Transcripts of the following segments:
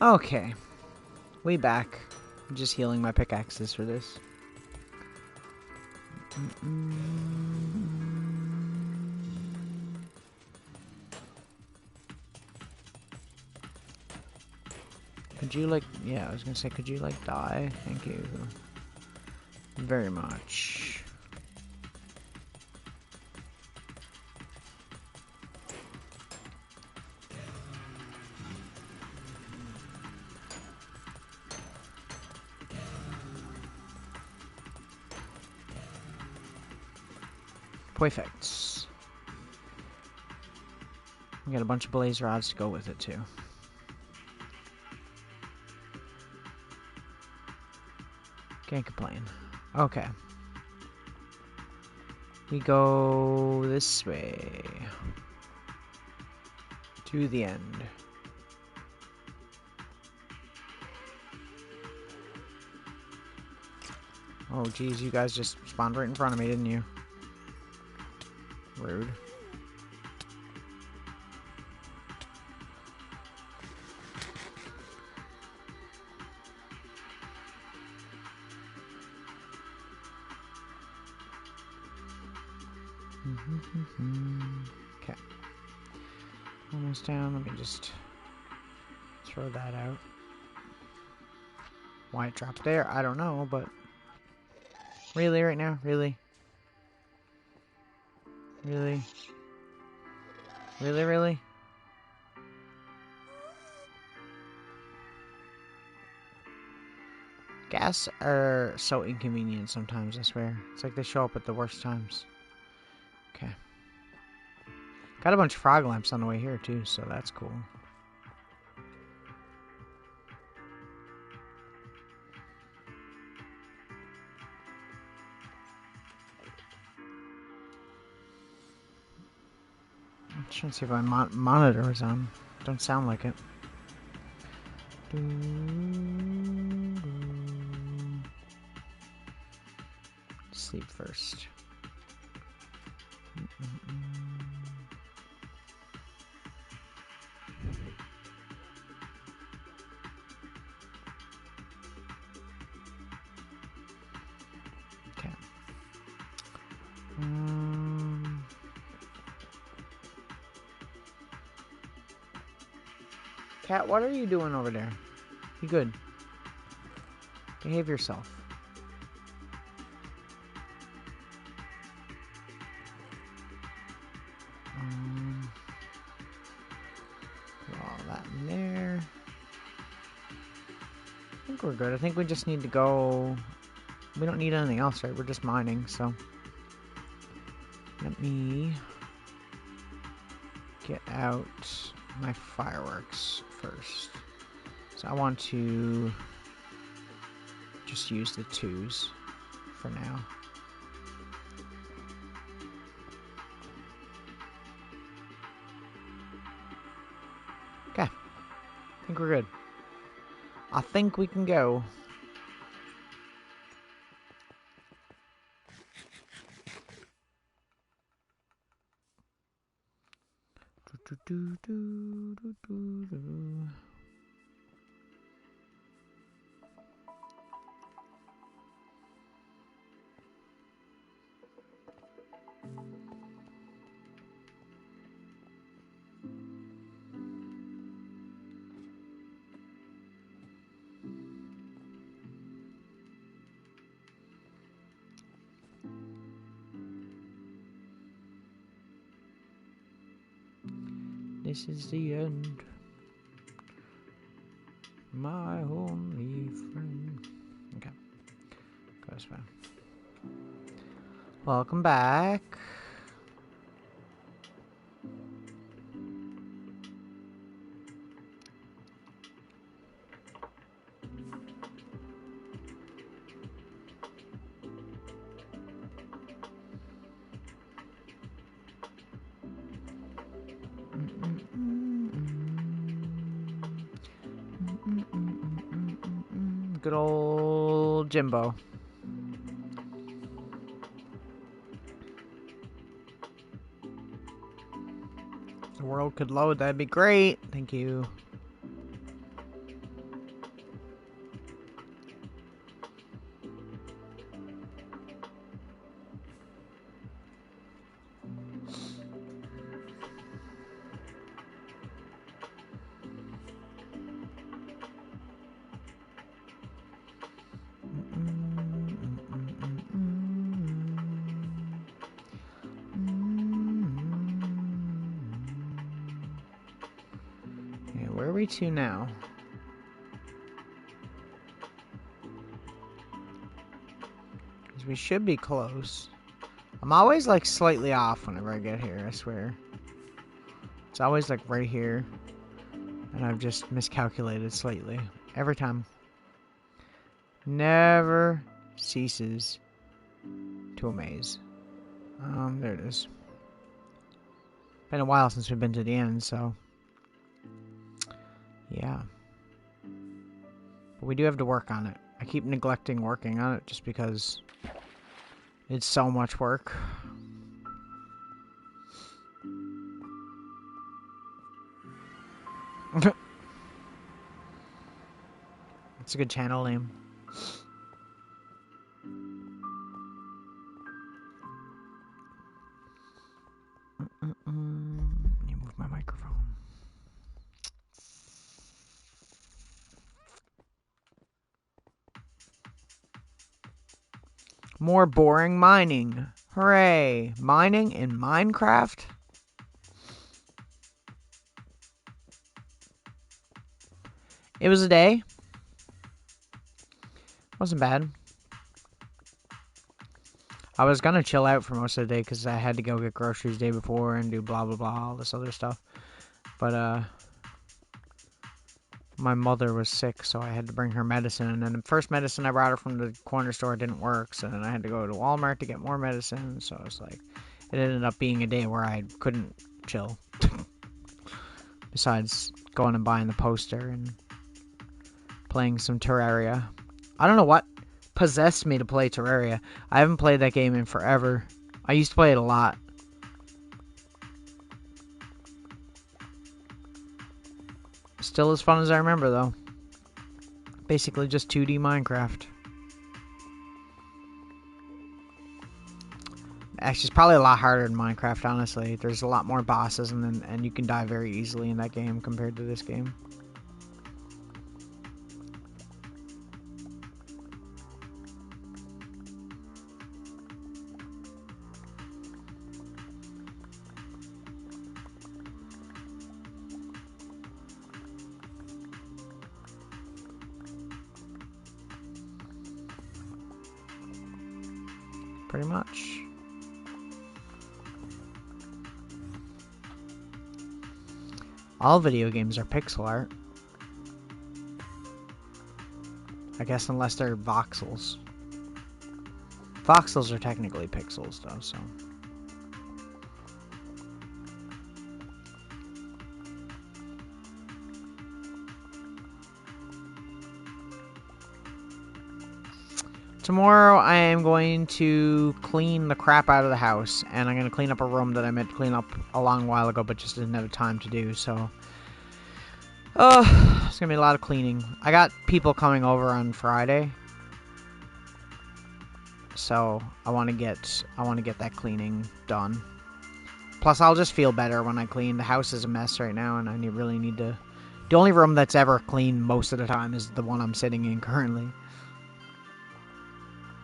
Okay. Way back. I'm just healing my pickaxes for this. Could you, like... Yeah, I was gonna say, could you, like, die? Thank you. Very much. Perfect. We got a bunch of blaze rods to go with it, too. Can't complain. Okay. We go this way. To the end. Oh, geez, you guys just spawned right in front of me, didn't you? Rude. Okay. Almost down. Let me just throw that out. Why it dropped there, I don't know, but... Really, right now? Really? Really? Really, really? Gas are so inconvenient sometimes, I swear. It's like they show up at the worst times. Okay. Got a bunch of frog lamps on the way here, too, so that's cool. I'm trying to see if my monitor is on. Don't sound like it. Sleep first. Okay. Cat, what are you doing over there? Be good. Behave yourself. Put all that in there. I think we're good. I think we just need to go... We don't need anything else, right? We're just mining, so... Let me... get out my fireworks first. So I want to... just use the 2s for now. Okay. I think we're good. I think we can go. This is the end. My only friend. Okay. Go this way. Welcome back. Good old Jimbo. If the world could load, that'd be great. Thank you. where are we to now? Because we should be close. I'm always like slightly off whenever I get here, I swear. It's always like right here. And I've just miscalculated slightly. Every time. Never ceases to amaze. There it is. Been a while since we've been to the end, so... yeah. But we do have to work on it. I keep neglecting working on it just because it's so much work. It's a good channel name. Let me move my microphone. More boring mining. Hooray! Mining in Minecraft? It was a day. Wasn't bad. I was gonna chill out for most of the day because I had to go get groceries the day before and do blah blah blah, all this other stuff. But my mother was sick, so I had to bring her medicine. And then the first medicine I brought her from the corner store didn't work, so then I had to go to Walmart to get more medicine. So it's like, it ended up being a day where I couldn't chill. Besides going and buying the poster and playing some Terraria. I don't know what possessed me to play Terraria. I haven't played that game in forever. I used to play it a lot. Still as fun as I remember, though. Basically just 2D Minecraft. Actually, it's probably a lot harder than Minecraft, honestly. There's a lot more bosses, and you can die very easily in that game compared to this game. Pretty much. All video games are pixel art. I guess unless they're voxels. Voxels are technically pixels though, so... Tomorrow I am going to clean the crap out of the house, and I'm going to clean up a room that I meant to clean up a long while ago, but just didn't have time to do, so... it's going to be a lot of cleaning. I got people coming over on Friday, so I want to get that cleaning done. Plus, I'll just feel better when I clean. The house is a mess right now, and I really need to... The only room that's ever clean most of the time is the one I'm sitting in currently.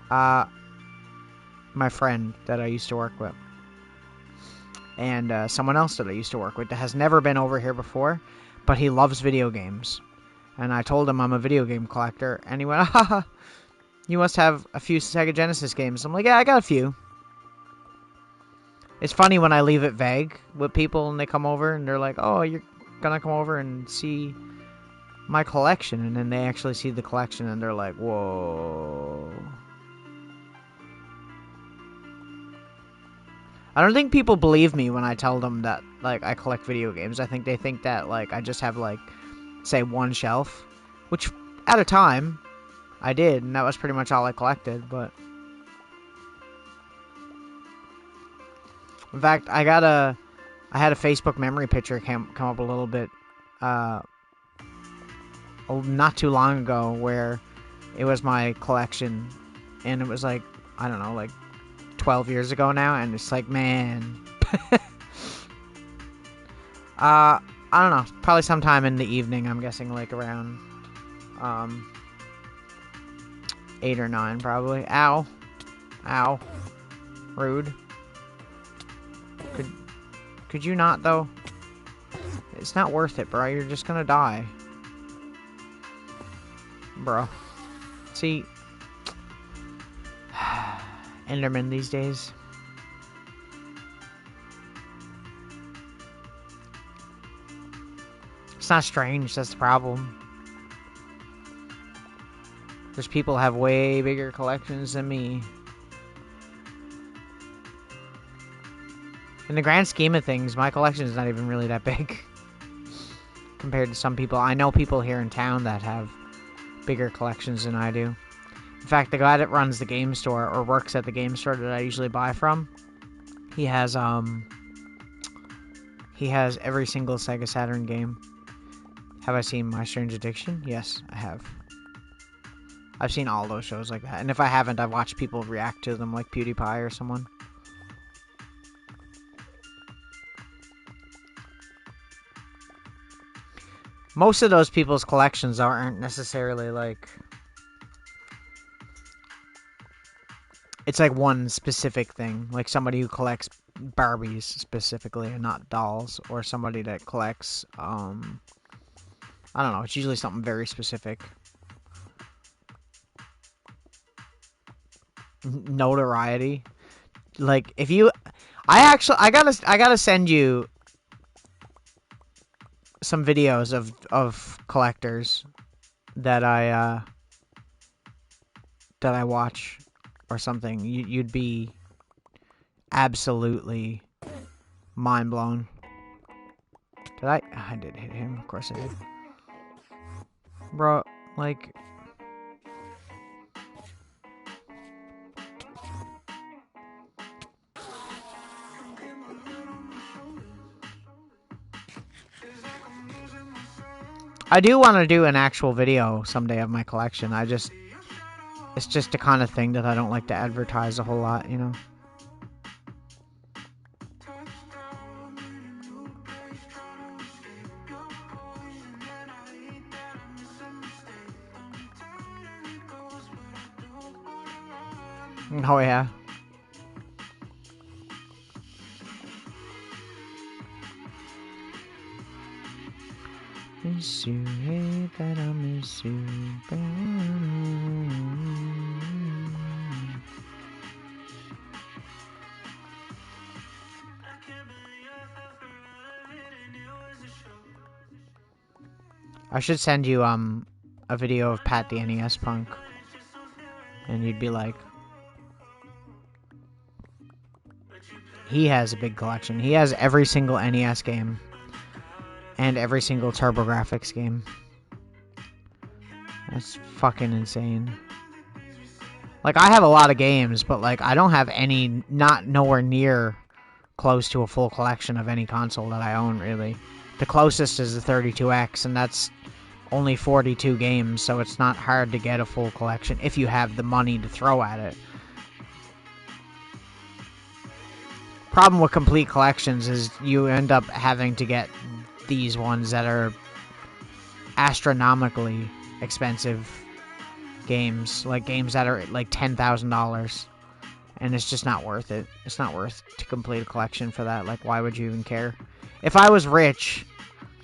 My friend that I used to work with. And someone else that I used to work with that has never been over here before, but he loves video games. And I told him I'm a video game collector, and he went, haha, you must have a few Sega Genesis games. I'm like, yeah, I got a few. It's funny when I leave it vague with people and they come over and they're like, oh, you're gonna come over and see my collection, and then they actually see the collection and they're like, whoa. I don't think people believe me when I tell them that, like, I collect video games. I think they think that, like, I just have, like, say, one shelf. Which, at a time, I did, and that was pretty much all I collected, but... In fact, I had a Facebook memory picture come up a little bit, not too long ago, where it was my collection, and it was, like, I don't know, like, 12 years ago now, and it's like, man. I don't know, probably sometime in the evening, I'm guessing, like around 8 or 9 probably. Ow. Rude. Could you not, though? It's not worth it, bro. You're just gonna die. Bro. See... Enderman these days. It's not strange, that's the problem. There's people who have way bigger collections than me. In the grand scheme of things, my collection is not even really that big. Compared to some people. I know people here in town that have bigger collections than I do. In fact, the guy that runs the game store, or works at the game store that I usually buy from, he has every single Sega Saturn game. Have I seen My Strange Addiction? Yes, I have. I've seen all those shows like that. And if I haven't, I've watched people react to them, like PewDiePie or someone. Most of those people's collections aren't necessarily like... It's like one specific thing. Like somebody who collects Barbies specifically and not dolls. Or somebody that collects, I don't know. It's usually something very specific. Notoriety. Like, if you... I gotta send you some videos of collectors that I watch or something. You'd be absolutely mind blown. Did I? I did hit him. Of course I did. Bro, like... I do want to do an actual video someday of my collection. It's just the kind of thing that I don't like to advertise a whole lot, you know? Oh, yeah. Miss you, hate that I miss you. I should send you a video of Pat the NES Punk, and you'd be like, he has a big collection. He has every single NES game. And every single TurboGrafx game. That's fucking insane. Like, I have a lot of games, but, like, I don't have any, nowhere near close to a full collection of any console that I own, really. The closest is the 32X, and that's only 42 games, so it's not hard to get a full collection if you have the money to throw at it. Problem with complete collections is you end up having to get these ones that are astronomically expensive games, like games that are like $10,000, and it's just not worth it. It's not worth to complete a collection for that. Like, why would you even care? If I was rich,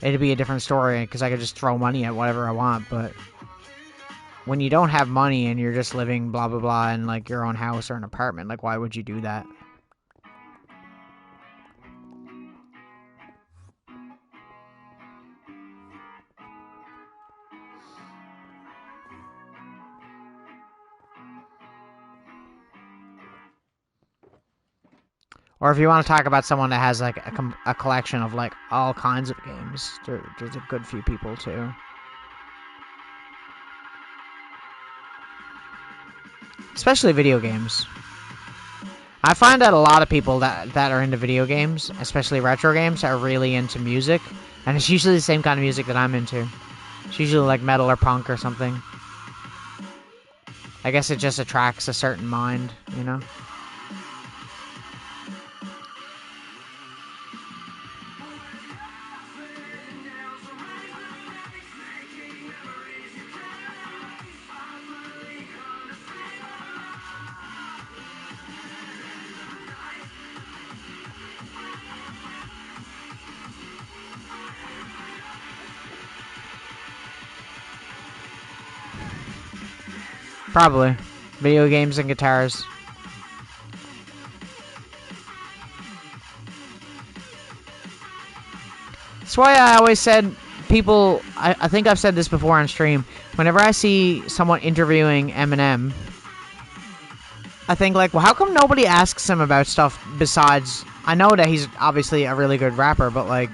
it'd be a different story because I could just throw money at whatever I want. But when you don't have money and you're just living blah blah blah in like your own house or an apartment, like, why would you do that? Or if you want to talk about someone that has like a collection of like all kinds of games, there's a good few people too. Especially video games. I find that a lot of people that are into video games, especially retro games, are really into music. And it's usually the same kind of music that I'm into. It's usually like metal or punk or something. I guess it just attracts a certain mind, you know? Probably. Video games and guitars. That's why I always said people... I think I've said this before on stream. Whenever I see someone interviewing Eminem, I think, like, well, how come nobody asks him about stuff besides... I know that he's obviously a really good rapper, but, like,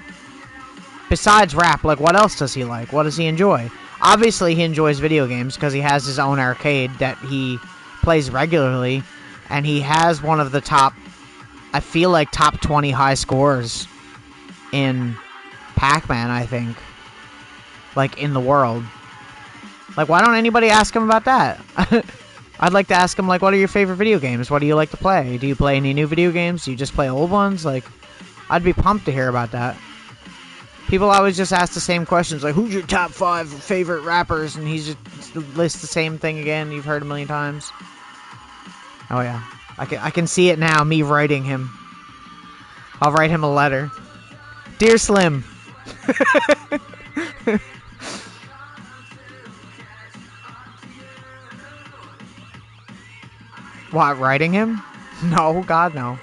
besides rap, like, what else does he like? What does he enjoy? Obviously, he enjoys video games because he has his own arcade that he plays regularly, and he has one of the top, I feel like, top 20 high scores in Pac-Man, I think. Like, in the world. Like, why don't anybody ask him about that? I'd like to ask him, like, what are your favorite video games? What do you like to play? Do you play any new video games? Do you just play old ones? Like, I'd be pumped to hear about that. People always just ask the same questions, like, who's your top 5 favorite rappers? And he just lists the same thing again you've heard a million times. Oh, yeah. I can see it now, me writing him. I'll write him a letter. Dear Slim. What, writing him? No, God, no.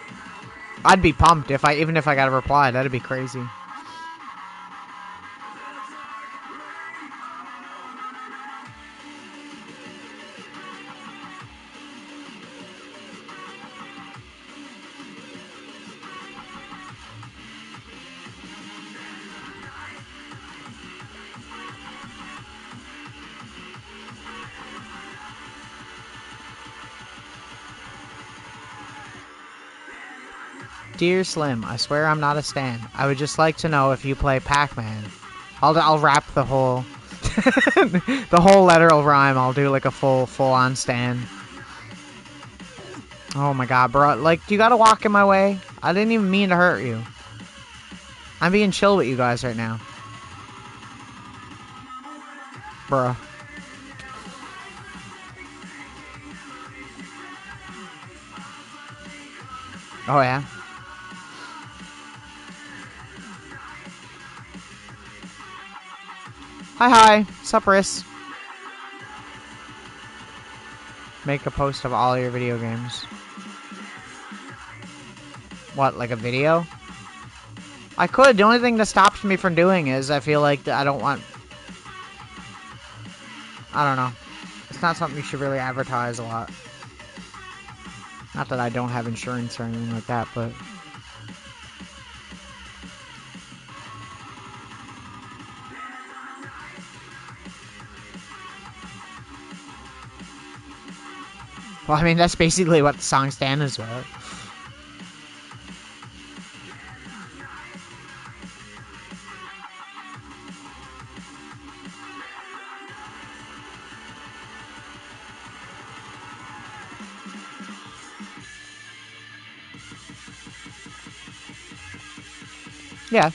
I'd be pumped even if I got a reply. That'd be crazy. Dear Slim, I swear I'm not a stan. I would just like to know if you play Pac-Man. I'll wrap the whole... the whole letter will rhyme. I'll do like a full-on stan. Oh my god, bro. Like, you gotta walk in my way? I didn't even mean to hurt you. I'm being chill with you guys right now. Bruh. Oh yeah? Hi. Sup, Riss? Make a post of all your video games. What, like a video? I could. The only thing that stops me from doing is I feel like I don't want... I don't know. It's not something you should really advertise a lot. Not that I don't have insurance or anything like that, but... Well, I mean, that's basically what the song stand is about. Yeah.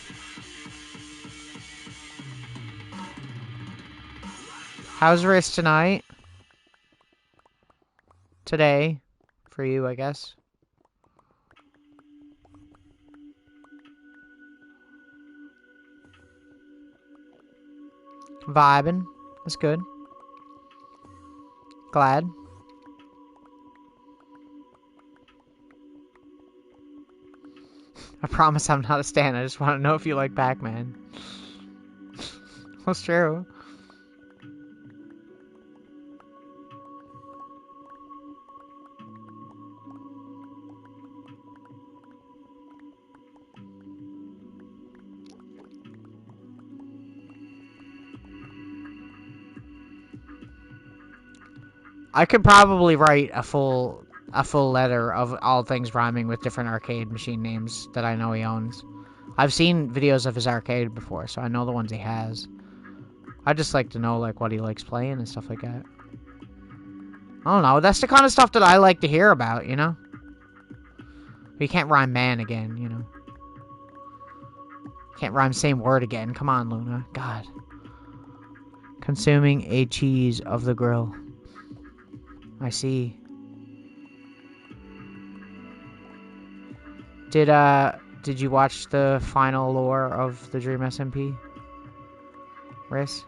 How's Riss tonight? Today. For you, I guess. Vibing. That's good. Glad. I promise I'm not a stan. I just want to know if you like Pac-Man. That's true. I could probably write a full letter of all things rhyming with different arcade machine names that I know he owns. I've seen videos of his arcade before, so I know the ones he has. I'd just like to know, like, what he likes playing and stuff like that. I don't know. That's the kind of stuff that I like to hear about, you know? You can't rhyme man again, you know? Can't rhyme same word again. Come on, Luna. God. Consuming a cheese of the grill. I see. Did you watch the final lore of the Dream SMP? Riss?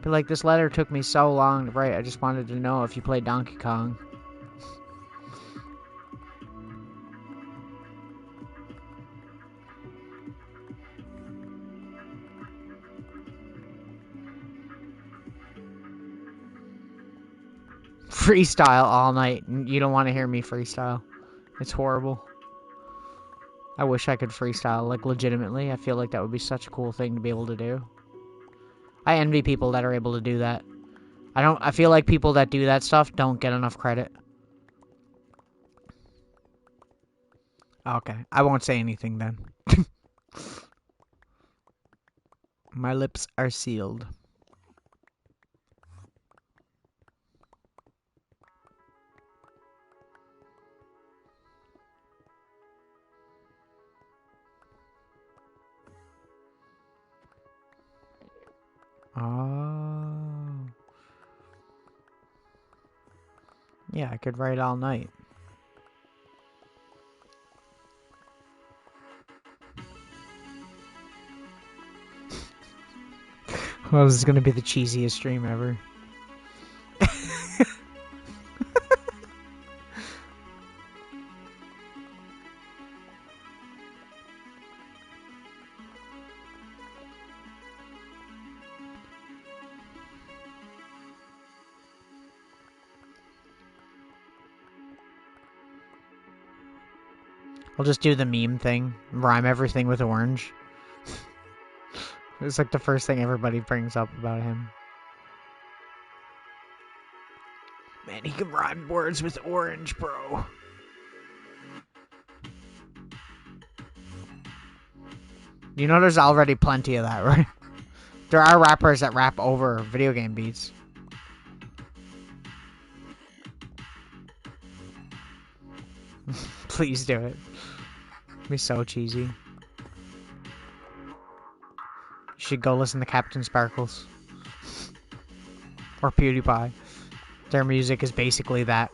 But like, this letter took me so long to write. I just wanted to know if you played Donkey Kong. Freestyle all night. You don't want to hear me freestyle. It's horrible. I wish I could freestyle, like, legitimately. I feel like that would be such a cool thing to be able to do. I envy people that are able to do that. I feel like people that do that stuff don't get enough credit. Okay, I won't say anything then. My lips are sealed. Oh. Yeah, I could write all night. Well, this is gonna be the cheesiest stream ever. I'll just do the meme thing, rhyme everything with orange. It's like the first thing everybody brings up about him. Man, he can rhyme words with orange, bro. You know there's already plenty of that, right? There are rappers that rap over video game beats. Please do it. It'd be so cheesy. You should go listen to Captain Sparkles. Or PewDiePie. Their music is basically that.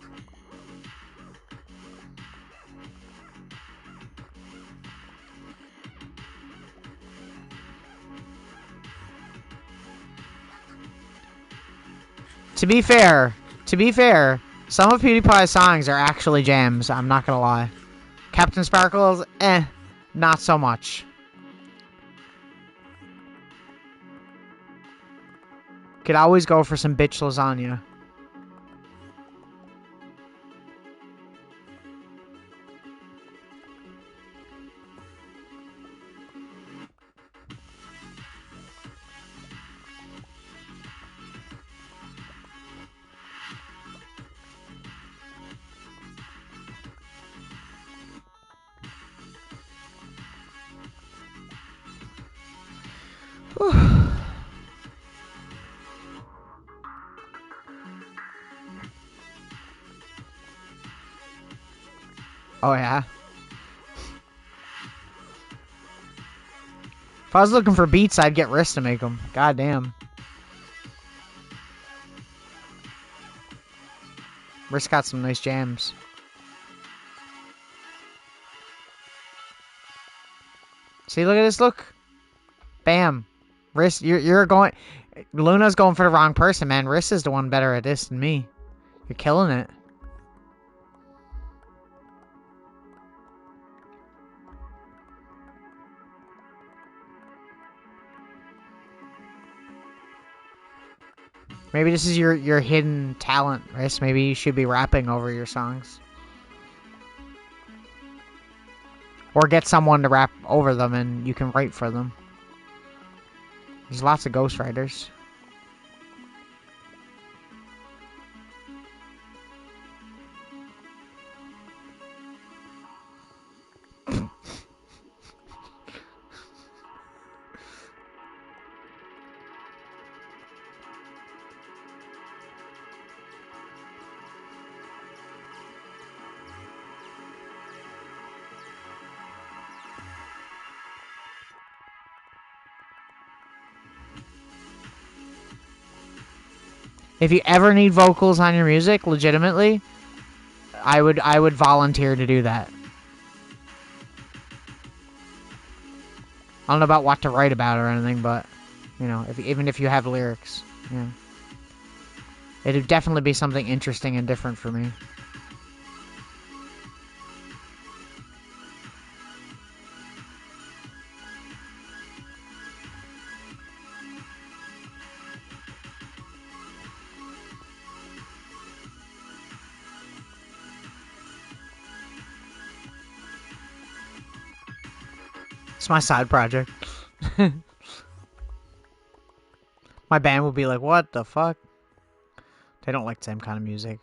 To be fair, some of PewDiePie's songs are actually jams, I'm not gonna lie. Captain Sparkles, not so much. Could always go for some bitch lasagna. Oh, yeah? If I was looking for beats, I'd get Riss to make them. God damn. Riss got some nice jams. See, look at this, look. Bam. Riss, you're going... Luna's going for the wrong person, man. Riss is the one better at this than me. You're killing it. Maybe this is your hidden talent, Riss. Maybe you should be rapping over your songs. Or get someone to rap over them and you can write for them. There's lots of ghostwriters. If you ever need vocals on your music, legitimately, I would volunteer to do that. I don't know about what to write about or anything, but, you know, even if you have lyrics. Yeah. It'd definitely be something interesting and different for me. It's my side project. My band would be like, what the fuck? They don't like the same kind of music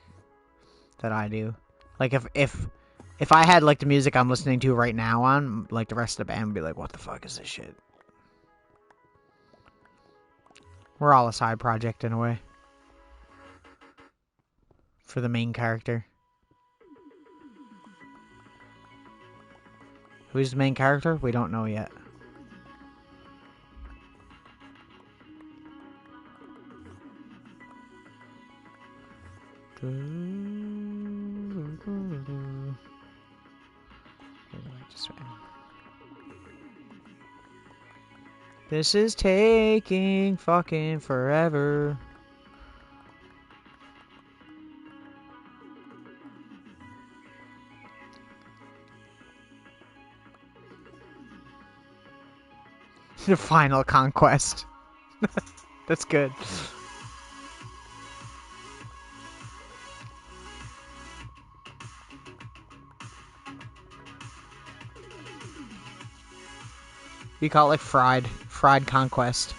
that I do. Like, if I had, like, the music I'm listening to right now on, like, the rest of the band would be like, what the fuck is this shit? We're all a side project, in a way. For the main character. Who's the main character? We don't know yet. This is taking fucking forever. The final conquest. That's good. You call it like fried conquest.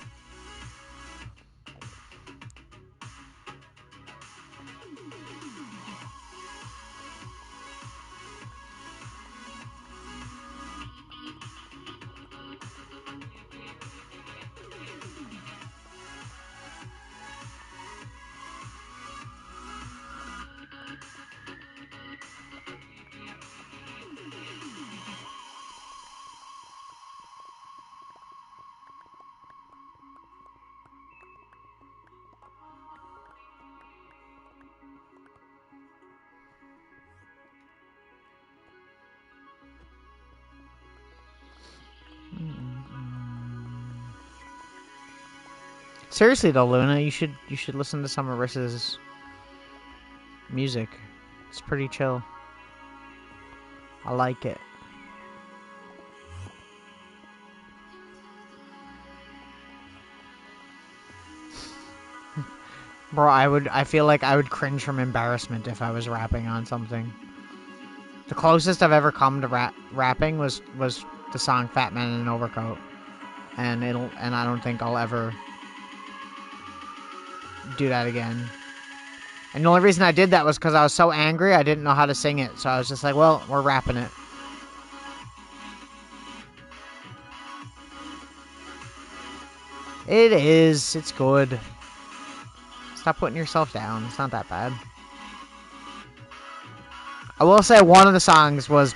Seriously though, Luna, you should listen to some of Rissa's music. It's pretty chill. I like it. Bro, I feel like I would cringe from embarrassment if I was rapping on something. The closest I've ever come to rapping was the song Fat Man in an Overcoat. And I don't think I'll ever do that again. And the only reason I did that was because I was so angry I didn't know how to sing it. So I was just like, well, we're rapping it. It is. It's good. Stop putting yourself down. It's not that bad. I will say one of the songs was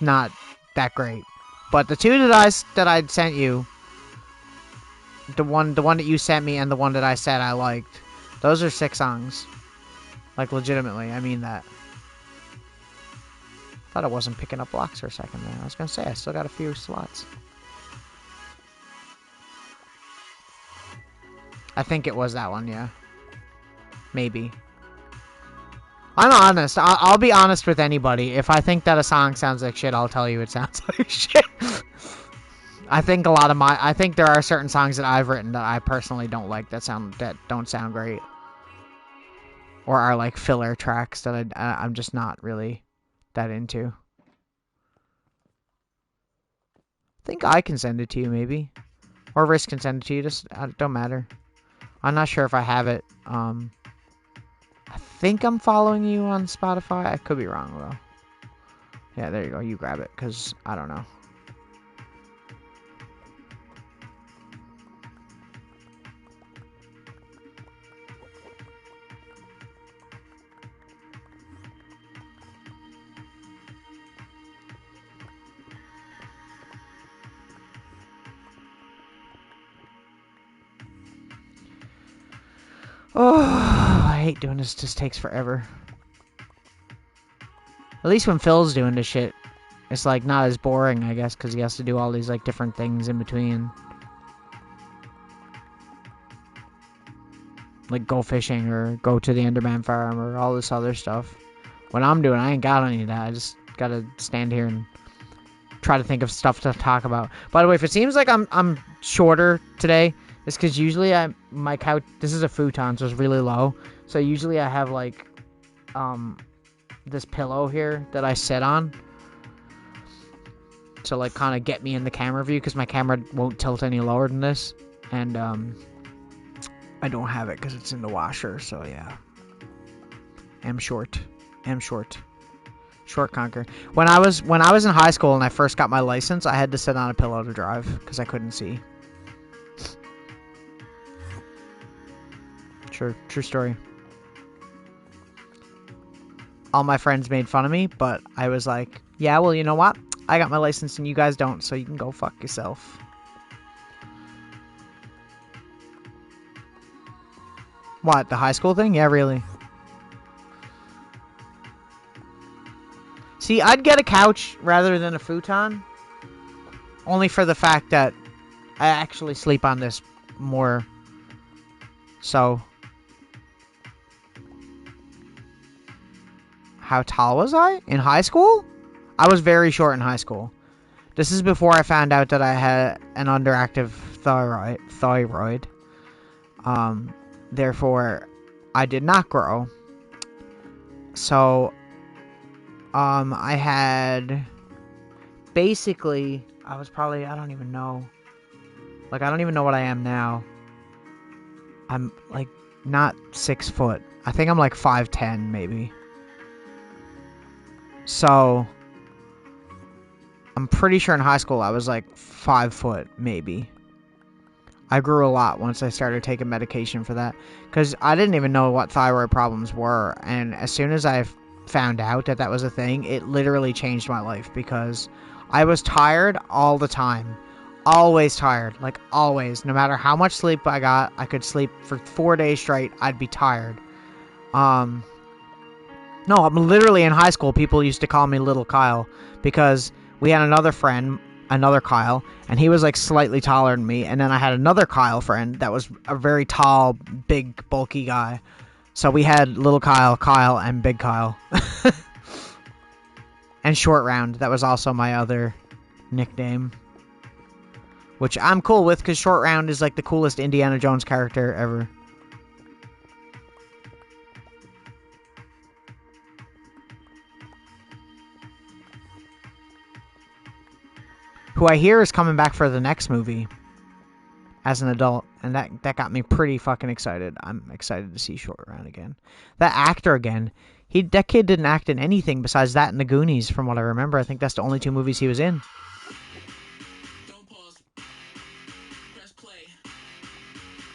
not that great, but the two that I'd sent you, the one that you sent me and the one that I said I liked, those are 6 songs. Like legitimately, I mean that. Thought I wasn't picking up blocks for a second there. I was gonna say I still got a few slots. I think it was that one, yeah. Maybe. I'm honest. I'll be honest with anybody. If I think that a song sounds like shit, I'll tell you it sounds like shit. I think there are certain songs that I've written that I personally don't like that don't sound great, or are like filler tracks that I'm just not really that into. I think I can send it to you, maybe, or Risk can send it to you. Just don't matter. I'm not sure if I have it. I think I'm following you on Spotify. I could be wrong, though. Yeah, there you go. You grab it, because I don't know. Oh, I hate doing this. It just takes forever. At least when Phil's doing this shit, it's like not as boring, I guess, because he has to do all these like different things in between. like go fishing or go to the Enderman farm or all this other stuff. What I'm doing, I ain't got any of that. I just gotta stand here and try to think of stuff to talk about. By the way, if it seems like I'm shorter today, it's because usually my couch, this is a futon, so it's really low. So usually I have like this pillow here that I sit on to like kind of get me in the camera view, because my camera won't tilt any lower than this, and I don't have it because it's in the washer. So yeah, am short Conker. When I was in high school and I first got my license, I had to sit on a pillow to drive because I couldn't see. True story. All my friends made fun of me, but I was like, yeah, well, you know what? I got my license and you guys don't, so you can go fuck yourself. What, the high school thing? Yeah, really. See, I'd get a couch rather than a futon, only for the fact that I actually sleep on this more. So, how tall was I in high school? I was very short in high school. This is before I found out that I had an underactive thyroid. Therefore, I did not grow. So, I had, basically, I was probably, I don't even know. Like, I don't even know what I am now. I'm, like, not 6 foot. I think I'm, like, 5'10", maybe. So, I'm pretty sure in high school I was, like, 5 foot, maybe. I grew a lot once I started taking medication for that. Because I didn't even know what thyroid problems were. And as soon as I found out that that was a thing, it literally changed my life. Because I was tired all the time. Always tired. Like, always. No matter how much sleep I got, I could sleep for 4 days straight. I'd be tired. No, I'm literally in high school. People used to call me Little Kyle. Because we had another friend, another Kyle, and he was like slightly taller than me. And then I had another Kyle friend that was a very tall, big, bulky guy. So we had Little Kyle, Kyle, and Big Kyle. And Short Round. That was also my other nickname. Which I'm cool with, because Short Round is like the coolest Indiana Jones character ever. Who I hear is coming back for the next movie as an adult, and that got me pretty fucking excited. I'm excited to see Short Round again. That actor again, that kid didn't act in anything besides that and The Goonies, from what I remember. I think that's the only 2 movies he was in. Don't pause. Press play.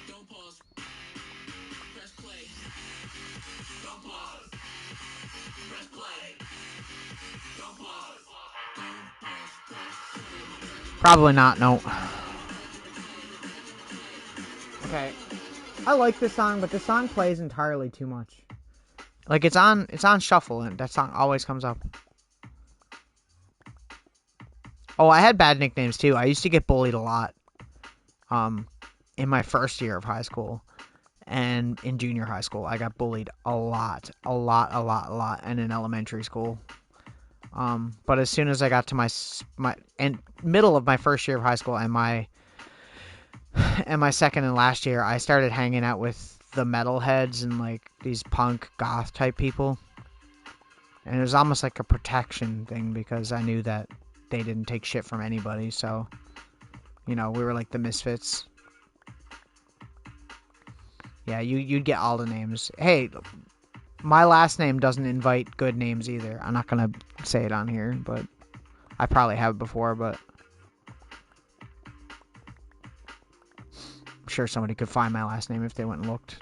Don't pause. Press play. Don't pause. Press play. Don't pause. Probably not, no. Okay. I like this song, but this song plays entirely too much. Like, it's on shuffle, and that song always comes up. Oh, I had bad nicknames, too. I used to get bullied a lot. In my first year of high school. And in junior high school, I got bullied a lot. And in elementary school. But as soon as I got to my middle of my first year of high school and my second and last year, I started hanging out with the metalheads and like these punk goth type people. And it was almost like a protection thing, because I knew that they didn't take shit from anybody. So, you know, we were like the misfits. Yeah, you'd get all the names. Hey, my last name doesn't invite good names either. I'm not gonna say it on here, but I probably have before, but I'm sure somebody could find my last name if they went and looked.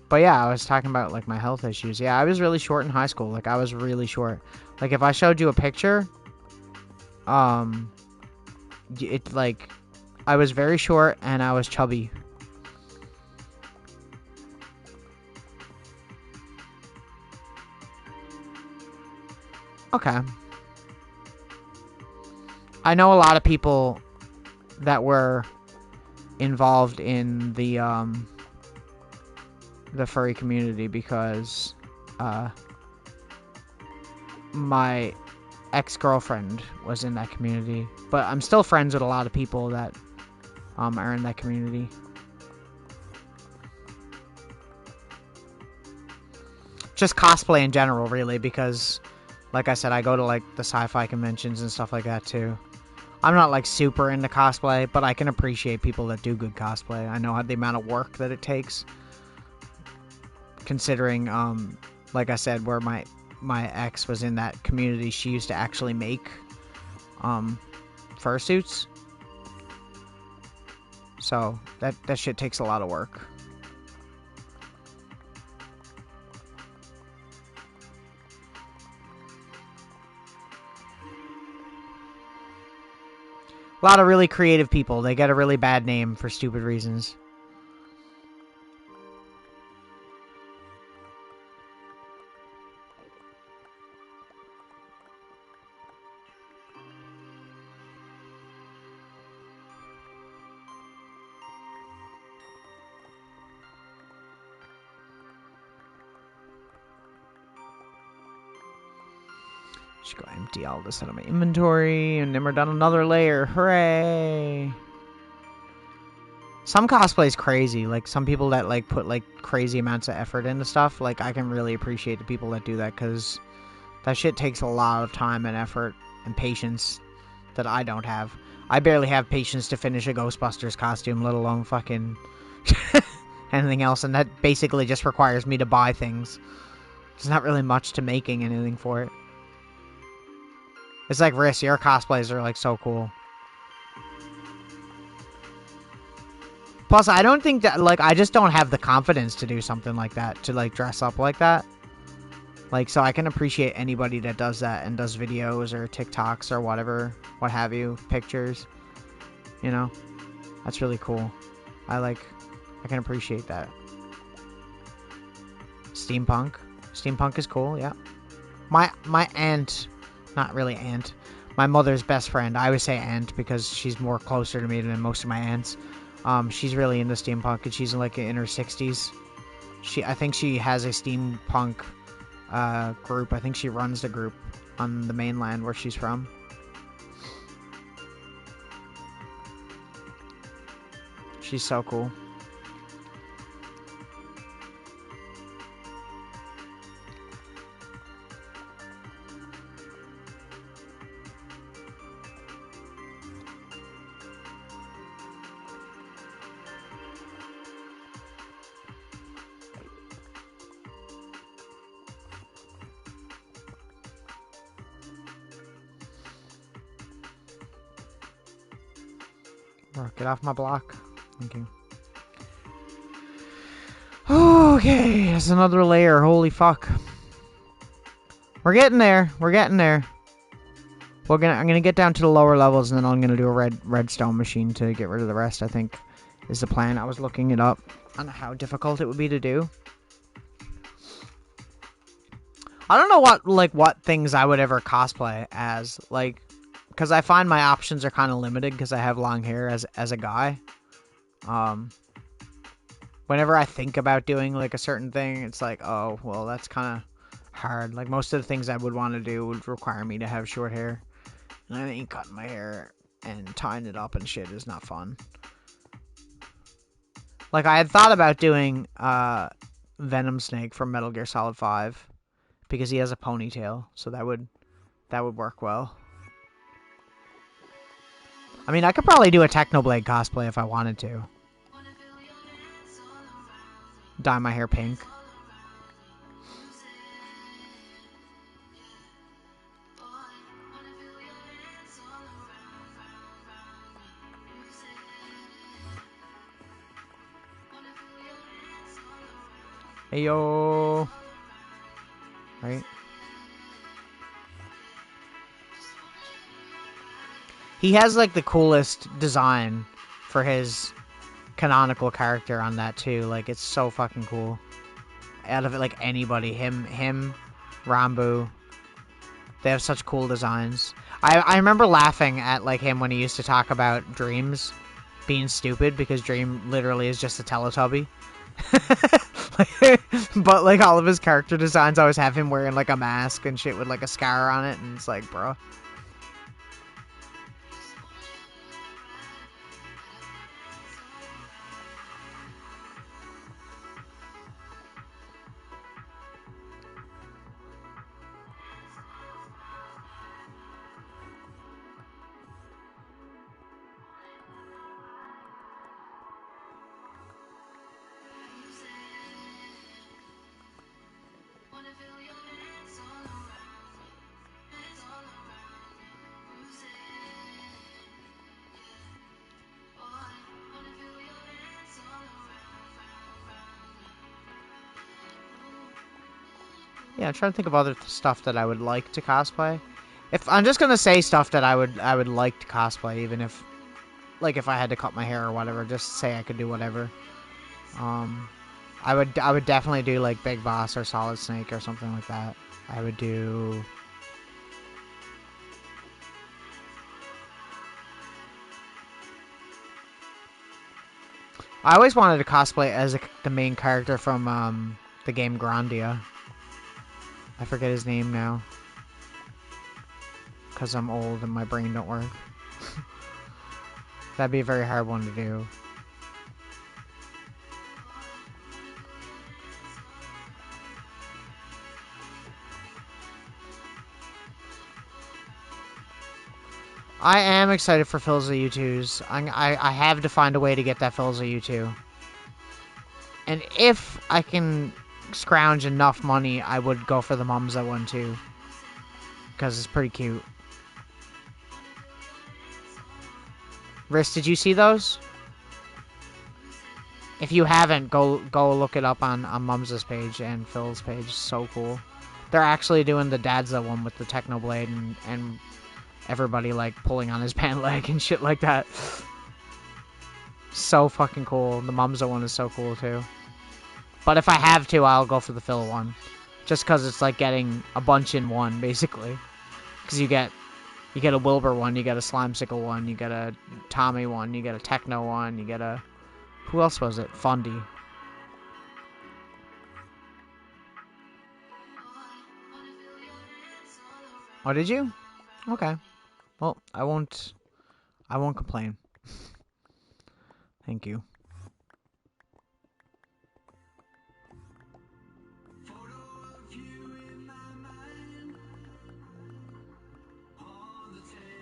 But yeah, I was talking about like my health issues. Yeah, I was really short in high school. Like, I was really short. Like, if I showed you a picture, it like I was very short and I was chubby. Okay. I know a lot of people that were involved in the furry community because my ex-girlfriend was in that community, but I'm still friends with a lot of people that are in that community. Just cosplay in general, really, because like I said, I go to like the sci-fi conventions and stuff like that too. I'm not like super into cosplay, but I can appreciate people that do good cosplay. I know the amount of work that it takes, considering like I said, where my ex was in that community, she used to actually make fursuits. So that shit takes a lot of work. A lot of really creative people. They get a really bad name for stupid reasons. Just go empty all this out of my inventory, and then we're done another layer. Hooray! Some cosplay's crazy. Like, some people that, like, put, like, crazy amounts of effort into stuff. Like, I can really appreciate the people that do that, because that shit takes a lot of time and effort and patience that I don't have. I barely have patience to finish a Ghostbusters costume, let alone fucking anything else, and that basically just requires me to buy things. There's not really much to making anything for it. It's like, Riss, your cosplays are, like, so cool. Plus, I don't think that, like, I just don't have the confidence to do something like that, to, like, dress up like that. Like, so I can appreciate anybody that does that and does videos or TikToks or whatever, what have you, pictures. You know? That's really cool. I can appreciate that. Steampunk. Steampunk is cool, yeah. My aunt, not really aunt, my mother's best friend, I always say aunt because she's more closer to me than most of my aunts. She's really into steampunk, and she's like in her 60s. I think she has a steampunk group. I think she runs the group on the mainland where she's from. She's so cool. Get off my block. Thank you. Okay, that's another layer. Holy fuck. We're getting there. We're getting there. I'm gonna get down to the lower levels, and then I'm gonna do a redstone machine to get rid of the rest, I think, is the plan. I was looking it up on how difficult it would be to do. I don't know what things I would ever cosplay as, like, because I find my options are kind of limited because I have long hair as a guy. Whenever I think about doing, like, a certain thing, it's like, oh, well, that's kind of hard. Like, most of the things I would want to do would require me to have short hair. And I ain't cutting my hair and tying it up and shit is not fun. Like, I had thought about doing Venom Snake from Metal Gear Solid 5 because he has a ponytail, so that would work well. I mean, I could probably do a Technoblade cosplay if I wanted to. Dye my hair pink. Hey yo. Right? He has like the coolest design for his canonical character on that too. Like, it's so fucking cool. Out of it, like, anybody, him, Rambo, they have such cool designs. I remember laughing at, like, him when he used to talk about Dreams being stupid, because Dream literally is just a Teletubby. But, like, all of his character designs always have him wearing, like, a mask and shit with, like, a scar on it, and it's like, bro. Yeah, I'm trying to think of other stuff that I would like to cosplay. If I'm just gonna say stuff that I would like to cosplay, even if, like, if I had to cut my hair or whatever, just say I could do whatever. I would definitely do like Big Boss or Solid Snake or something like that. I would do. I always wanted to cosplay as the main character from the game Grandia. I forget his name now. Because I'm old and my brain don't work. That'd be a very hard one to do. I am excited for Phil's U2s. I have to find a way to get that Phil's U2. And if I can scrounge enough money, I would go for the Mumza one too. Because it's pretty cute. Riss, did you see those? If you haven't, go look it up on Mumza's page and Phil's page. It's so cool. They're actually doing the Dadza one with the Technoblade and everybody, like, pulling on his pant leg and shit like that. So fucking cool. The Mumza one is so cool, too. But if I have to, I'll go for the Phil one. Just because it's, like, getting a bunch in one, basically. Because you get a Wilbur one, you get a Slimesicle one, you get a Tommy one, you get a Techno one, you get a... Who else was it? Fundy. Oh, did you? Okay. Well, I won't complain. Thank you.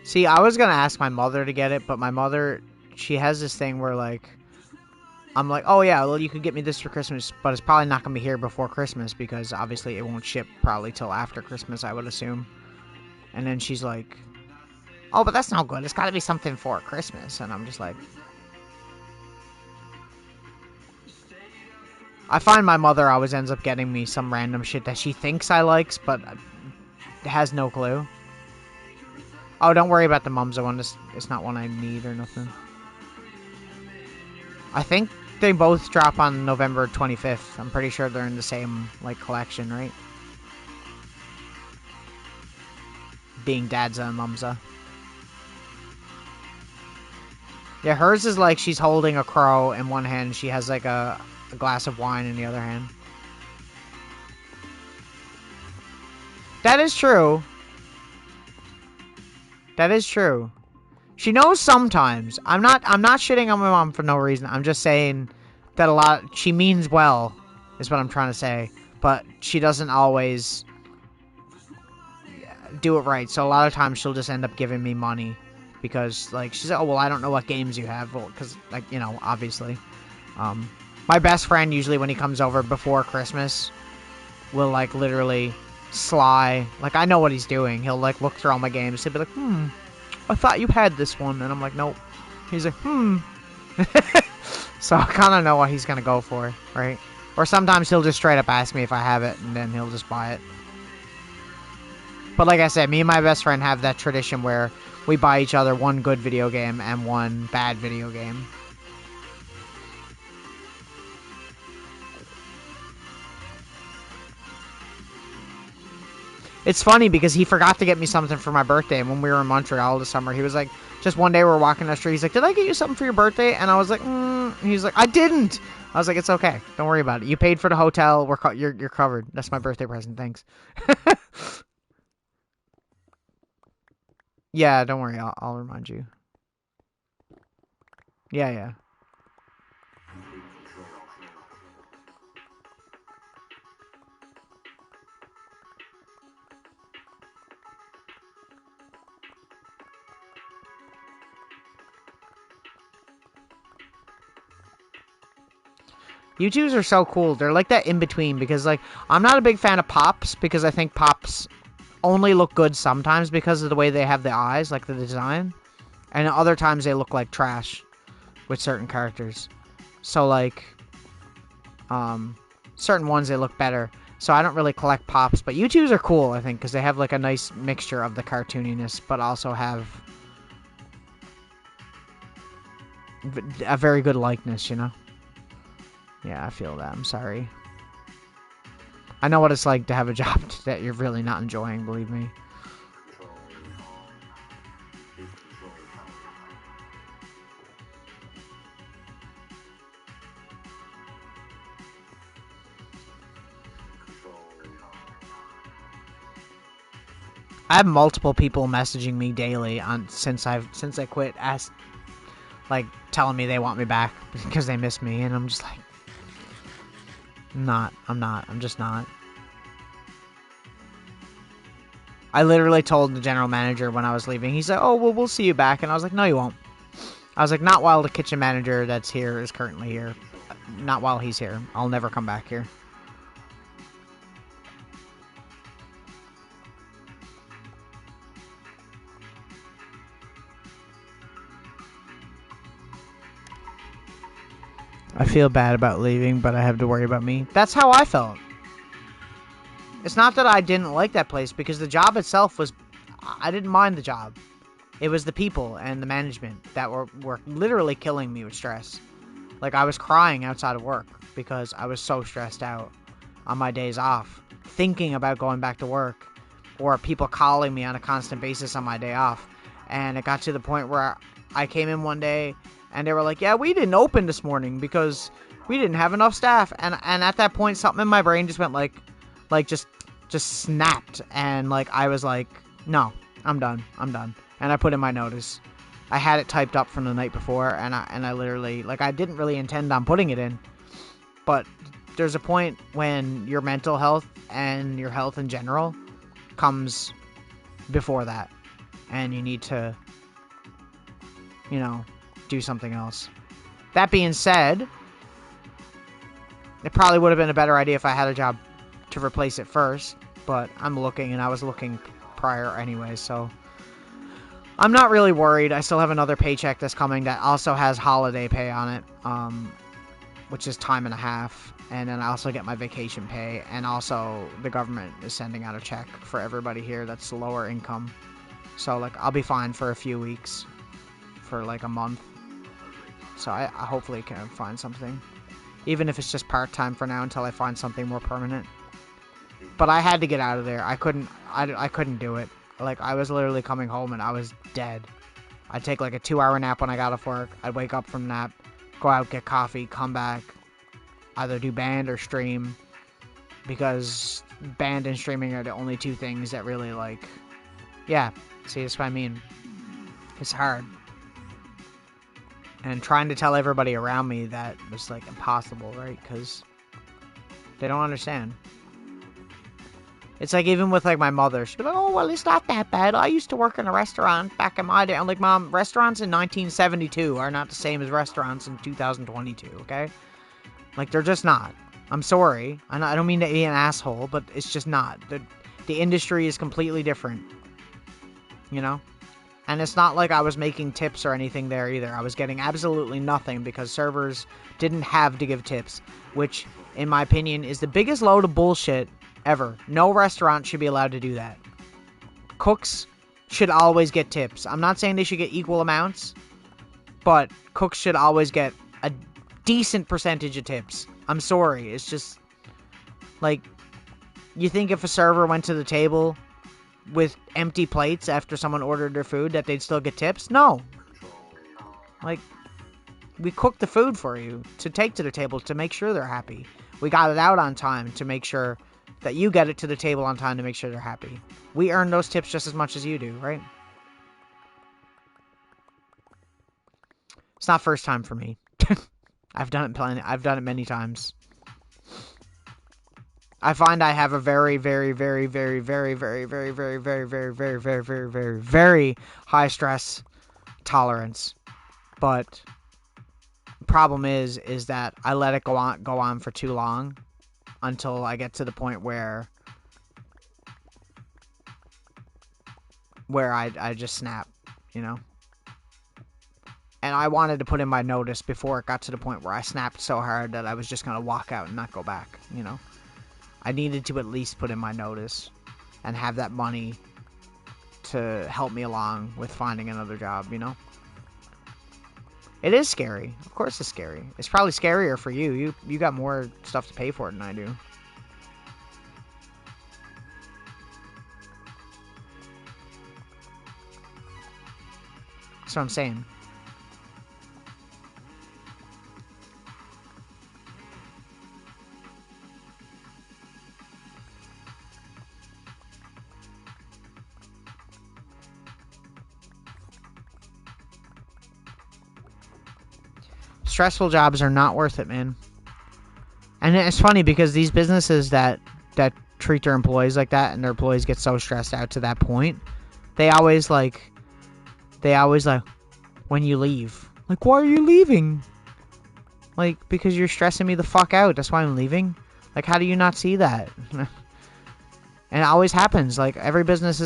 See, I was gonna ask my mother to get it, but my mother, she has this thing where, like, I'm like, oh yeah, well, you could get me this for Christmas, but it's probably not gonna be here before Christmas, because obviously it won't ship probably till after Christmas, I would assume. And then she's like, oh, but that's not good. It's gotta be something for Christmas. And I'm just like... I find my mother always ends up getting me some random shit that she thinks I likes, but has no clue. Oh, don't worry about the Mumza one. It's not one I need or nothing. I think they both drop on November 25th. I'm pretty sure they're in the same, like, collection, right? Being Dadza and Mumza. Yeah, hers is like she's holding a crow in one hand. She has like a glass of wine in the other hand. That is true. That is true. She knows sometimes. I'm not shitting on my mom for no reason. I'm just saying that she means well, is what I'm trying to say. But she doesn't always do it right. So a lot of times she'll just end up giving me money. Because, like, she's like, oh, well, I don't know what games you have. Well, because, like, you know, obviously. My best friend, usually when he comes over before Christmas, will, like, literally sly. Like, I know what he's doing. He'll, like, look through all my games. He'll be like, I thought you had this one. And I'm like, nope. He's like, So I kind of know what he's going to go for, right? Or sometimes he'll just straight up ask me if I have it, and then he'll just buy it. But like I said, me and my best friend have that tradition where we buy each other one good video game and one bad video game. It's funny because he forgot to get me something for my birthday, and when we were in Montreal this summer, he was like, just one day we were walking down the street, he's like, did I get you something for your birthday? And I was like, he's like, I didn't. I was like, it's okay. Don't worry about it. You paid for the hotel. You're covered. That's my birthday present. Thanks. Yeah, don't worry. I'll remind you. Yeah. YouTubes are so cool. They're like that in between because, like, I'm not a big fan of Pops because I think Pops only look good sometimes because of the way they have the eyes, like the design. And other times they look like trash with certain characters. So, like, certain ones they look better. So I don't really collect Pops. But YouTubes are cool, I think, because they have, like, a nice mixture of the cartooniness, but also have a very good likeness, you know? Yeah, I feel that. I'm sorry. I know what it's like to have a job that you're really not enjoying, believe me. I have multiple people messaging me daily since I quit, telling me they want me back because they miss me, and I'm just like, I'm just not. I literally told the general manager when I was leaving, he's like, oh, well, we'll see you back, and I was like, no, you won't. I was like, not while the kitchen manager that's here is currently here. Not while he's here. I'll never come back here. I feel bad about leaving, but I have to worry about me. That's how I felt. It's not that I didn't like that place, because the job itself was... I didn't mind the job. It was the people and the management that were literally killing me with stress. Like, I was crying outside of work because I was so stressed out on my days off, thinking about going back to work, or people calling me on a constant basis on my day off. And it got to the point where I came in one day and they were like, yeah, we didn't open this morning because we didn't have enough staff. And at that point, something in my brain just went just snapped. And like, I was like, no, I'm done. And I put in my notice. I had it typed up from the night before, and I literally, like, I didn't really intend on putting it in. But there's a point when your mental health and your health in general comes before that. And you need to, do something else. That being said, it probably would have been a better idea if I had a job to replace it first. But I'm looking, and I was looking prior anyway, so I'm not really worried. I still have another paycheck that's coming that also has holiday pay on it, which is time and a half. And then I also get my vacation pay. And also the government is sending out a check for everybody here that's lower income. So, like, I'll be fine for a few weeks, for like a month. So I hopefully can find something, even if it's just part-time for now until I find something more permanent. But I had to get out of there. I couldn't do it. Like, I was literally coming home and I was dead. I'd take like a 2-hour nap when I got off work. I'd wake up from nap, go out, get coffee, come back, either do band or stream, because band and streaming are the only two things that really, like, yeah, see, that's what I mean. It's hard. And trying to tell everybody around me that was, like, impossible, right? Because they don't understand. It's like, even with, like, my mother, she'd be like, oh, well, it's not that bad. I used to work in a restaurant back in my day. I'm like, Mom, restaurants in 1972 are not the same as restaurants in 2022, okay? Like, they're just not. I'm sorry. I don't mean to be an asshole, but it's just not. The industry is completely different. You know? And it's not like I was making tips or anything there either. I was getting absolutely nothing because servers didn't have to give tips, which, in my opinion, is the biggest load of bullshit ever. No restaurant should be allowed to do that. Cooks should always get tips. I'm not saying they should get equal amounts, but cooks should always get a decent percentage of tips. I'm sorry. It's just, like, you think if a server went to the table with empty plates after someone ordered their food that they'd still get tips? No. Like, we cooked the food for you to take to the table to make sure they're happy. We got it out on time to make sure that you get it to the table on time to make sure they're happy. We earn those tips just as much as you do, right? It's not first time for me. I've done it many times. I find I have a very, very, very, very, very, very, very, very, very, very, very, very, very, very, very high stress tolerance. But the problem is that I let it go on for too long until I get to the point where I just snap, you know? And I wanted to put in my notice before it got to the point where I snapped so hard that I was just going to walk out and not go back, you know? I needed to at least put in my notice and have that money to help me along with finding another job, you know? It is scary. Of course it's scary. It's probably scarier for you. You got more stuff to pay for it than I do. That's what I'm saying. Stressful jobs are not worth it, man. And it's funny because these businesses that treat their employees like that and their employees get so stressed out to that point, they always like, when you leave. Like, why are you leaving? Like, because you're stressing me the fuck out. That's why I'm leaving. Like, how do you not see that? And it always happens. Like, every business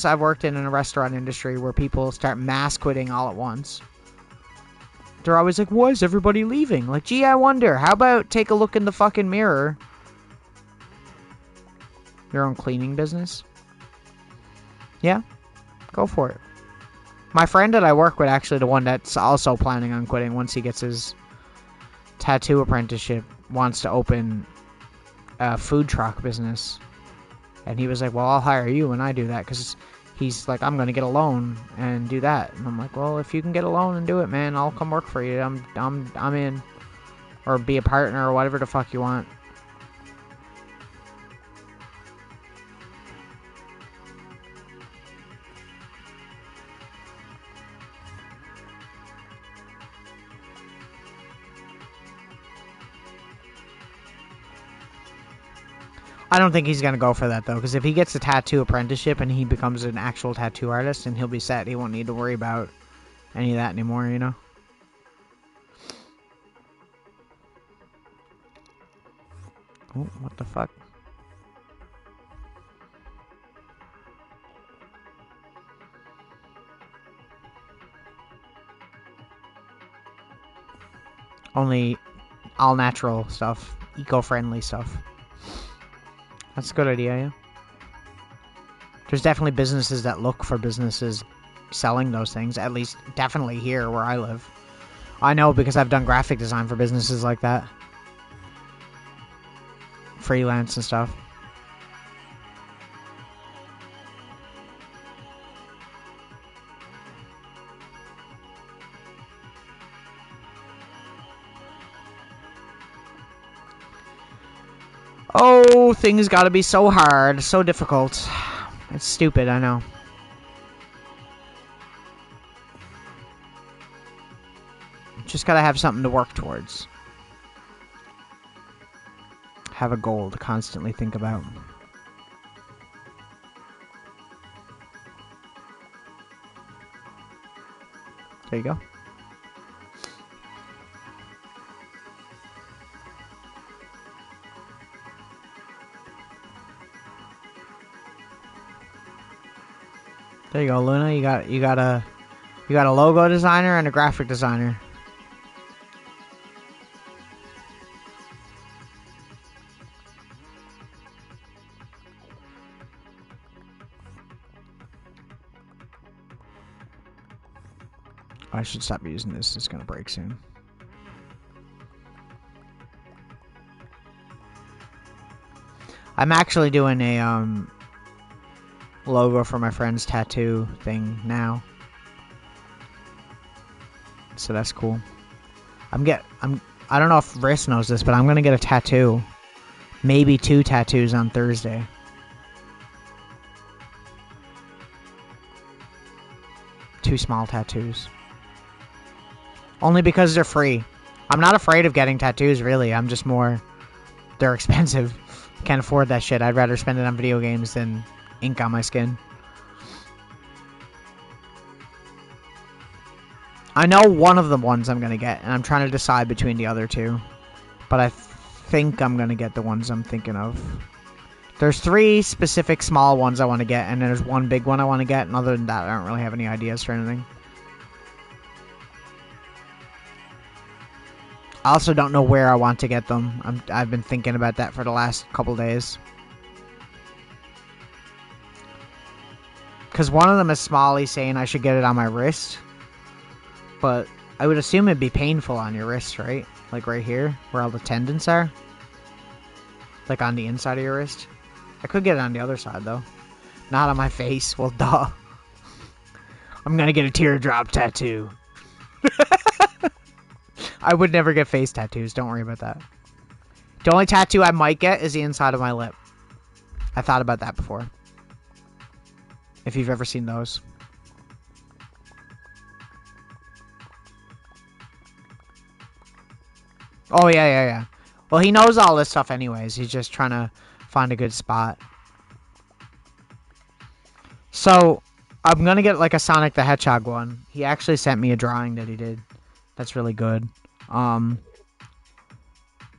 I've worked in a restaurant industry where people start mass quitting all at once. They're always like, why is everybody leaving? Like, gee, I wonder. How about take a look in the fucking mirror? Your own cleaning business? Yeah, go for it. My friend that I work with, actually the one that's also planning on quitting once he gets his tattoo apprenticeship, wants to open a food truck business. And he was like, well, I'll hire you when I do that, because he's like, I'm going to get a loan and do that. And I'm like, well, if you can get a loan and do it, man, I'll come work for you. I'm in. Or be a partner or whatever the fuck you want. I don't think he's going to go for that, though, because if he gets a tattoo apprenticeship and he becomes an actual tattoo artist, and he'll be set. He won't need to worry about any of that anymore, you know? Oh, what the fuck? Only all natural stuff, eco-friendly stuff. That's a good idea, yeah. There's definitely businesses that look for businesses selling those things, at least definitely here where I live. I know because I've done graphic design for businesses like that. Freelance and stuff. Oh, things gotta be so hard, so difficult. It's stupid, I know. Just gotta have something to work towards. Have a goal to constantly think about. There you go. There you go, Luna. You got a logo designer and a graphic designer. I should stop using this. It's gonna break soon. I'm actually doing a logo for my friend's tattoo thing now. So that's cool. I don't know if Riss knows this, but I'm gonna get a tattoo. Maybe 2 tattoos on Thursday. Two small tattoos. Only because they're free. I'm not afraid of getting tattoos, really. I'm just more... They're expensive. Can't afford that shit. I'd rather spend it on video games than ink on my skin. I know one of the ones I'm gonna get, and I'm trying to decide between the other 2. But I think I'm gonna get the ones I'm thinking of. There's 3 specific small ones I want to get, and there's 1 big one I want to get, and other than that, I don't really have any ideas for anything. I also don't know where I want to get them. I've been thinking about that for the last couple days. Because one of them is Smalley saying I should get it on my wrist. But I would assume it'd be painful on your wrist, right? Like right here, where all the tendons are. Like on the inside of your wrist. I could get it on the other side, though. Not on my face. Well, duh. I'm gonna get a teardrop tattoo. I would never get face tattoos. Don't worry about that. The only tattoo I might get is the inside of my lip. I thought about that before. If you've ever seen those. Oh, yeah. Well, he knows all this stuff anyways. He's just trying to find a good spot. So, I'm gonna get like a Sonic the Hedgehog one. He actually sent me a drawing that he did. That's really good. I'm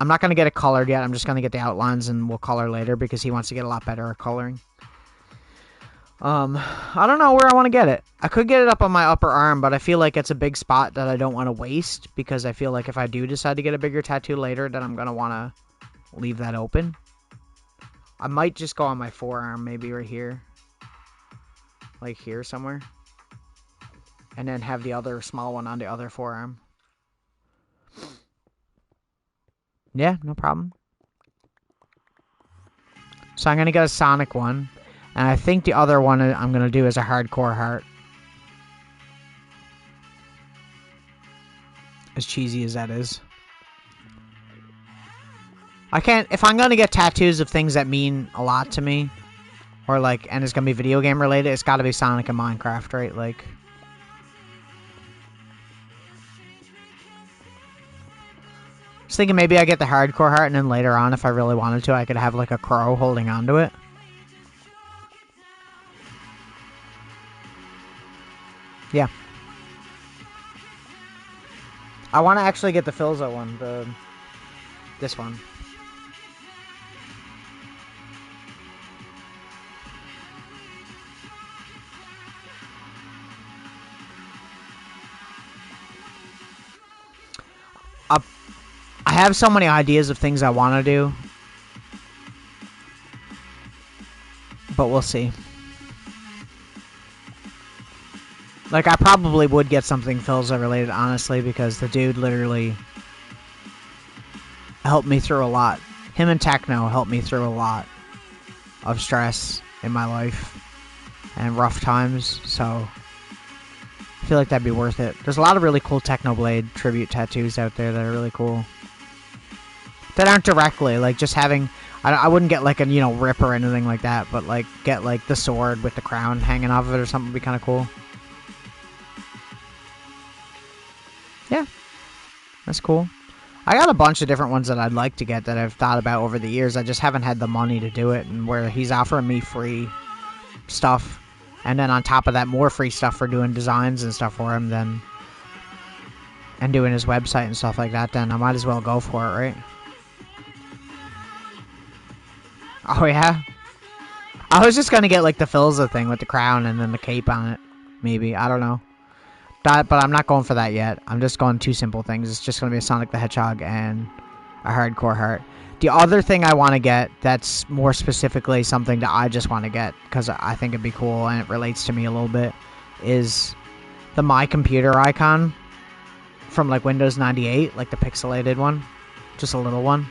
not going to get it colored yet. I'm just going to get the outlines and we'll color later because he wants to get a lot better at coloring. I don't know where I want to get it. I could get it up on my upper arm, but I feel like it's a big spot that I don't want to waste because I feel like if I do decide to get a bigger tattoo later, then I'm going to want to leave that open. I might just go on my forearm, maybe right here. Like here somewhere. And then have the other small one on the other forearm. Yeah, no problem. So I'm going to get a Sonic one. And I think the other one I'm going to do is a hardcore heart. As cheesy as that is. I can't... If I'm going to get tattoos of things that mean a lot to me, or like, and it's going to be video game related, it's got to be Sonic and Minecraft, right? Like... I was thinking maybe I get the hardcore heart, and then later on, if I really wanted to, I could have like a crow holding onto it. Yeah. I want to actually get the Filza one, this one. I have so many ideas of things I want to do. But we'll see. Like, I probably would get something Filza related, honestly, because the dude literally helped me through a lot. Him and Techno helped me through a lot of stress in my life and rough times, so I feel like that'd be worth it. There's a lot of really cool Technoblade tribute tattoos out there that are really cool. That aren't directly, like, just having... I wouldn't get, like, a, you know, rip or anything like that, but, like, get, like, the sword with the crown hanging off of it or something would be kind of cool. Yeah. That's cool. I got a bunch of different ones that I'd like to get that I've thought about over the years. I just haven't had the money to do it, and where he's offering me free stuff, and then on top of that, more free stuff for doing designs and stuff for him, then... and doing his website and stuff like that, then I might as well go for it, right? Oh, yeah? I was just gonna get, like, the Filza thing with the crown and then the cape on it. Maybe. I don't know. But I'm not going for that yet. I'm just going 2 simple things. It's just gonna be a Sonic the Hedgehog and a hardcore heart. The other thing I want to get that's more specifically something that I just want to get, because I think it'd be cool and it relates to me a little bit, is the My Computer icon from like Windows 98, like the pixelated one, just a little one.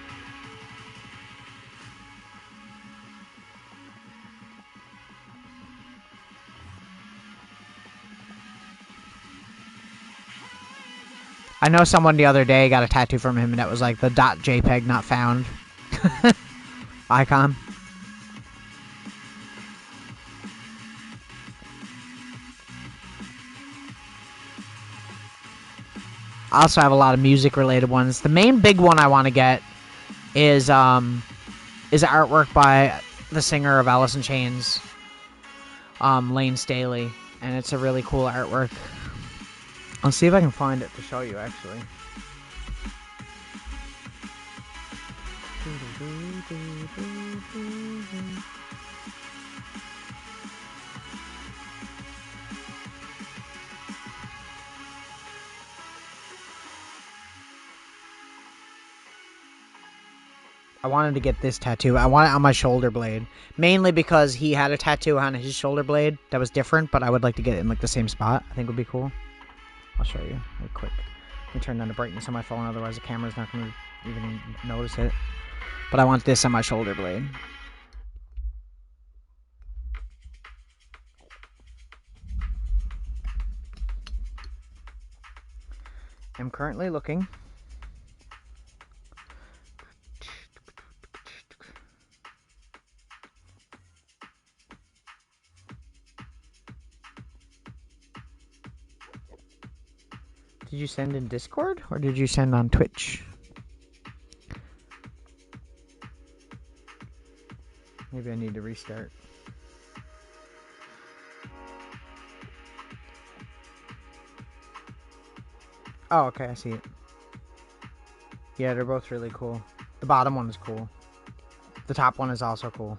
I know someone the other day got a tattoo from him and that was like the .jpeg not found icon. I also have a lot of music related ones. The main big one I want to get is artwork by the singer of Alice in Chains, Lane Staley, and it's a really cool artwork. I'll see if I can find it to show you, actually. I wanted to get this tattoo. I want it on my shoulder blade. Mainly because he had a tattoo on his shoulder blade that was different, but I would like to get it in like the same spot. I think would be cool. I'll show you real quick. Let me turn down the brightness on my phone, otherwise the camera's not going to even notice it. But I want this on my shoulder blade. I'm currently looking. Did you send in Discord or did you send on Twitch? Maybe I need to restart. Oh, okay, I see it. Yeah, they're both really cool. The bottom one is cool. The top one is also cool.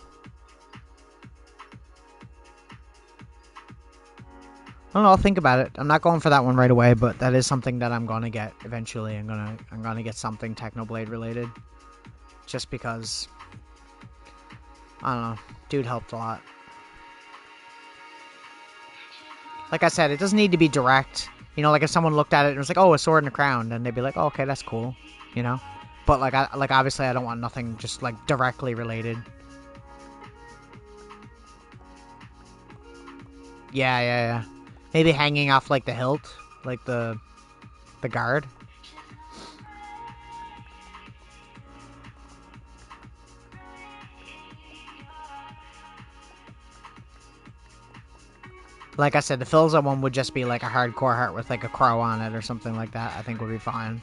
I don't know, I'll think about it. I'm not going for that one right away, but that is something that I'm gonna get eventually. I'm gonna get something Technoblade related. Just because, I don't know, dude helped a lot. Like I said, it doesn't need to be direct. You know, like if someone looked at it and was like, "Oh, a sword and a crown," then they'd be like, "Oh, okay, that's cool." You know, but like obviously I don't want nothing just like directly related. Yeah. Maybe hanging off like the hilt, like the guard. Like I said, the Philza one would just be like a hardcore heart with like a crow on it or something like that. I think would be fine.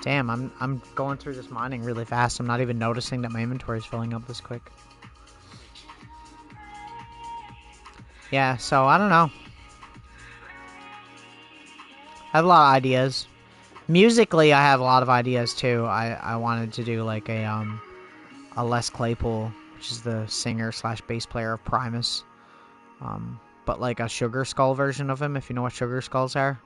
Damn, I'm going through this mining really fast. I'm not even noticing that my inventory is filling up this quick. Yeah, so I don't know. I have a lot of ideas. Musically, I have a lot of ideas too. I wanted to do like a Les Claypool, which is the singer slash bass player of Primus, but like a Sugar Skull version of him, if you know what Sugar Skulls are.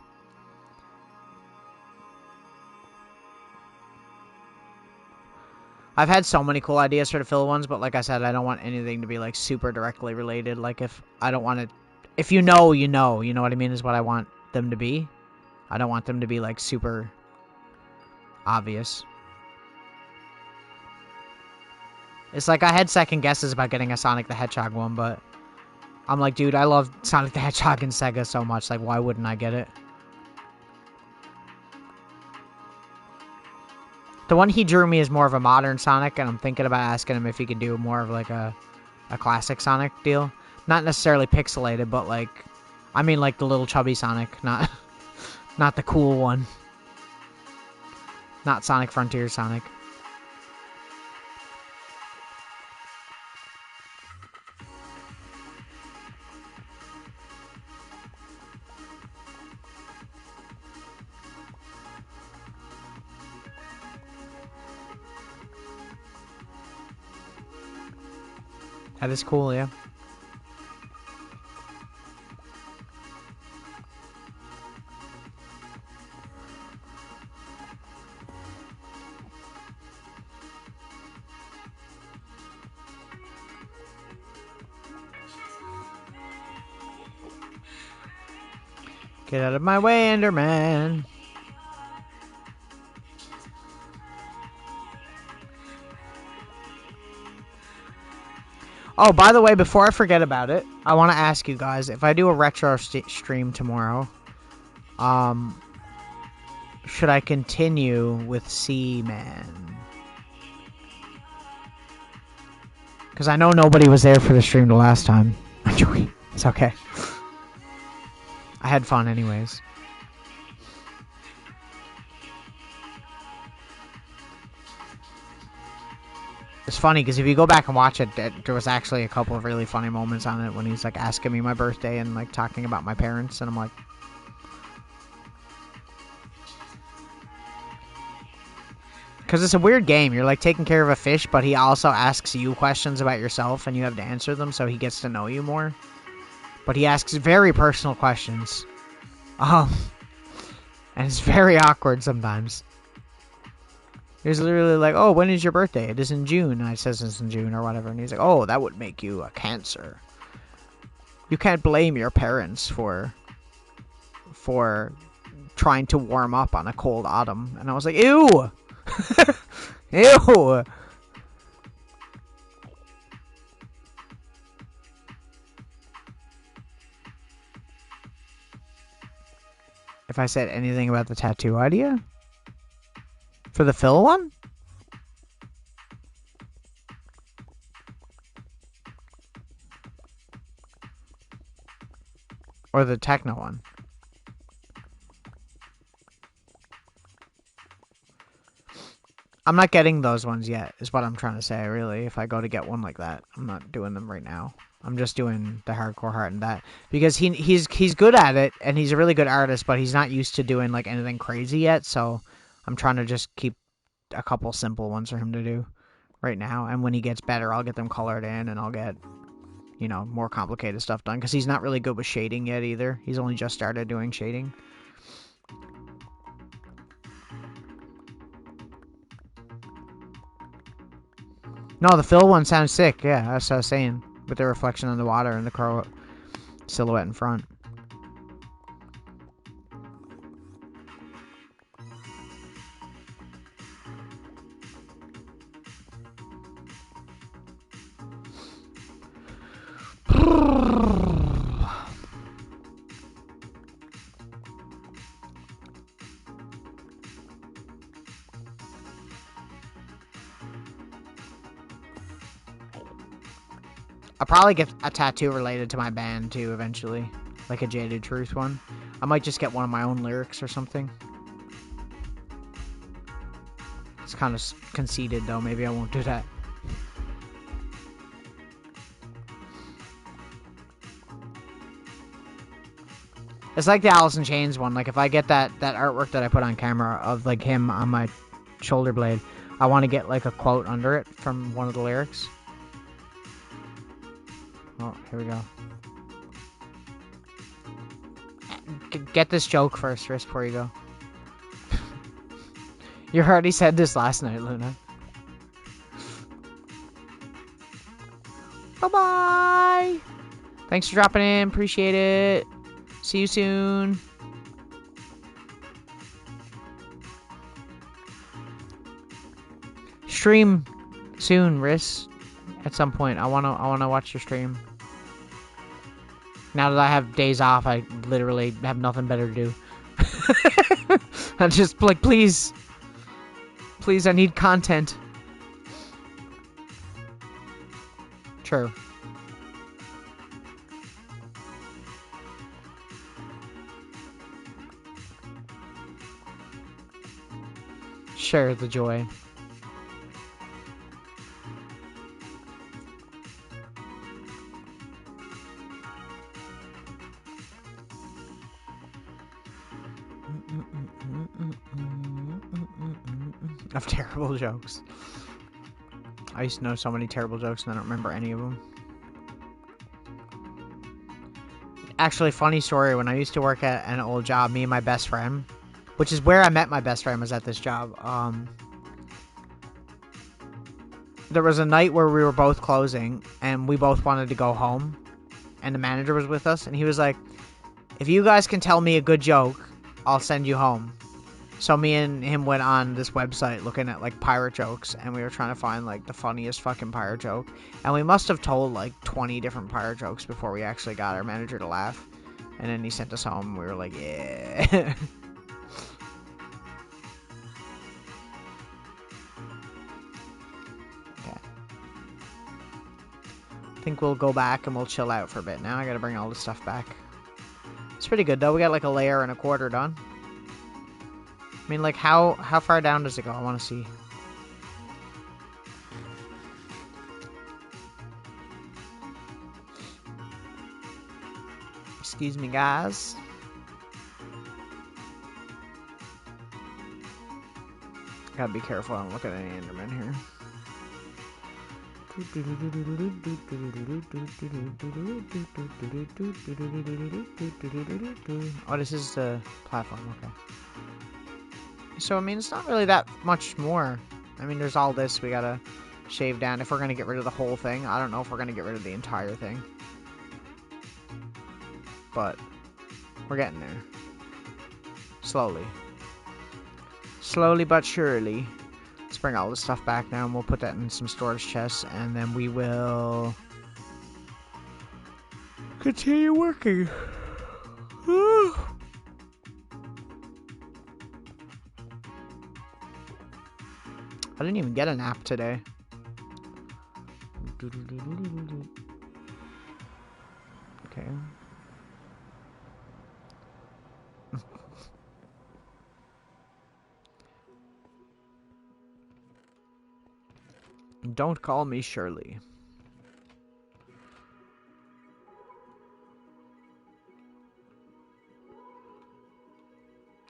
I've had so many cool ideas for the Phil ones, but like I said, I don't want anything to be like super directly related. Like if I don't want it, if you know, you know what I mean, is what I want them to be. I don't want them to be like super obvious. It's like I had second guesses about getting a Sonic the Hedgehog one, but I'm like, dude, I love Sonic the Hedgehog and Sega so much. Like, why wouldn't I get it? The one he drew me is more of a modern Sonic, and I'm thinking about asking him if he could do more of like a classic Sonic deal. Not necessarily pixelated, but like, I mean like the little chubby Sonic, not not the cool one. Not Sonic Frontier Sonic. That is cool, yeah. Get out of my way, Enderman. Oh, by the way, before I forget about it, I want to ask you guys, if I do a retro stream tomorrow, should I continue with Seaman? Because I know nobody was there for the stream the last time. I'm joking. It's okay. I had fun anyways. It's funny because if you go back and watch it, there was actually a couple of really funny moments on it when he's like asking me my birthday and like talking about my parents, and I'm like, because it's a weird game. You're like taking care of a fish, but he also asks you questions about yourself and you have to answer them, so he gets to know you more. But he asks very personal questions. And it's very awkward sometimes. He's literally like, oh, when is your birthday? It is in June. And I says it's in June or whatever. And he's like, oh, that would make you a Cancer. You can't blame your parents for trying to warm up on a cold autumn. And I was like, ew! Ew! If I said anything about the tattoo idea? For the Phil one? Or the techno one? I'm not getting those ones yet, is what I'm trying to say, really. If I go to get one like that, I'm not doing them right now. I'm just doing the hardcore heart and that. Because he's good at it, and he's a really good artist, but he's not used to doing like anything crazy yet, so I'm trying to just keep a couple simple ones for him to do right now. And when he gets better, I'll get them colored in, and I'll get, you know, more complicated stuff done. Because he's not really good with shading yet either. He's only just started doing shading. No, the Phil one sounds sick. Yeah, that's what I was saying. With the reflection on the water and the crow silhouette in front. I'll probably get a tattoo related to my band too eventually. Like a Jaded Truth one. I might just get one of my own lyrics or something. It's kind of conceited though. Maybe I won't do that. It's like the Alice in Chains one. Like if I get that artwork that I put on camera of like him on my shoulder blade, I want to get like a quote under it from one of the lyrics. Oh, here we go. Get this joke first, Riz, before you go. You already said this last night, Luna. Bye-bye! Thanks for dropping in. Appreciate it. See you soon. Stream soon, Riz. At some point, I wanna watch your stream. Now that I have days off, I literally have nothing better to do. I'm just like, please, I need content. True. Share the joy. Of terrible jokes. I used to know so many terrible jokes and I don't remember any of them. Actually, funny story, when I used to work at an old job, me and my best friend, which is where I met my best friend, was at this job. There was a night where we were both closing and we both wanted to go home, and the manager was with us, and he was like, If you guys can tell me a good joke, I'll send you home. So me and him went on this website looking at like pirate jokes, and we were trying to find like the funniest fucking pirate joke. And we must have told like 20 different pirate jokes before we actually got our manager to laugh. And then he sent us home, and we were like, yeah. Okay. I think we'll go back and we'll chill out for a bit. Now I gotta bring all this stuff back. It's pretty good though. We got like a layer and a quarter done. I mean, like, how far down does it go? I want to see. Excuse me, guys. Gotta be careful. I don't look at any Enderman here. Oh, this is the platform. Okay. So, I mean, it's not really that much more. I mean, there's all this we gotta shave down. If we're gonna get rid of the whole thing, I don't know if we're gonna get rid of the entire thing. But we're getting there. Slowly. Slowly but surely. Let's bring all this stuff back now, and we'll put that in some storage chests, and then we will continue working. I didn't even get a nap today. Okay. Don't call me Shirley.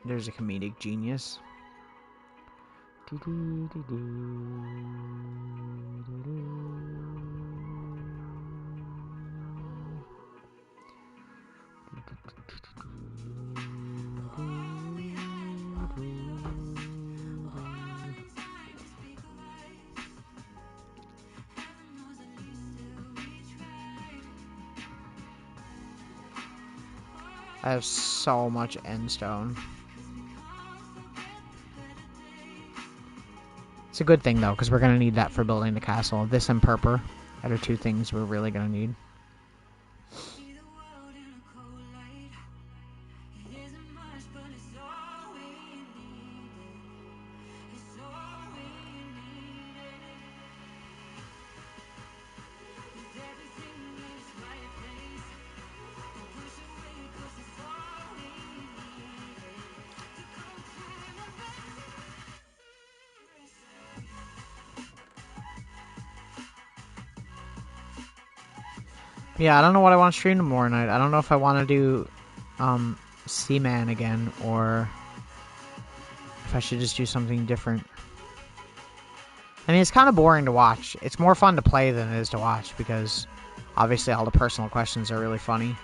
There's a comedic genius. I have so much end stone. It's a good thing though, because we're gonna need that for building the castle. This and purple are two things we're really gonna need. Yeah, I don't know what I want to stream tomorrow night. I don't know if I want to do Seaman again, or if I should just do something different. I mean, it's kind of boring to watch. It's more fun to play than it is to watch, because obviously all the personal questions are really funny.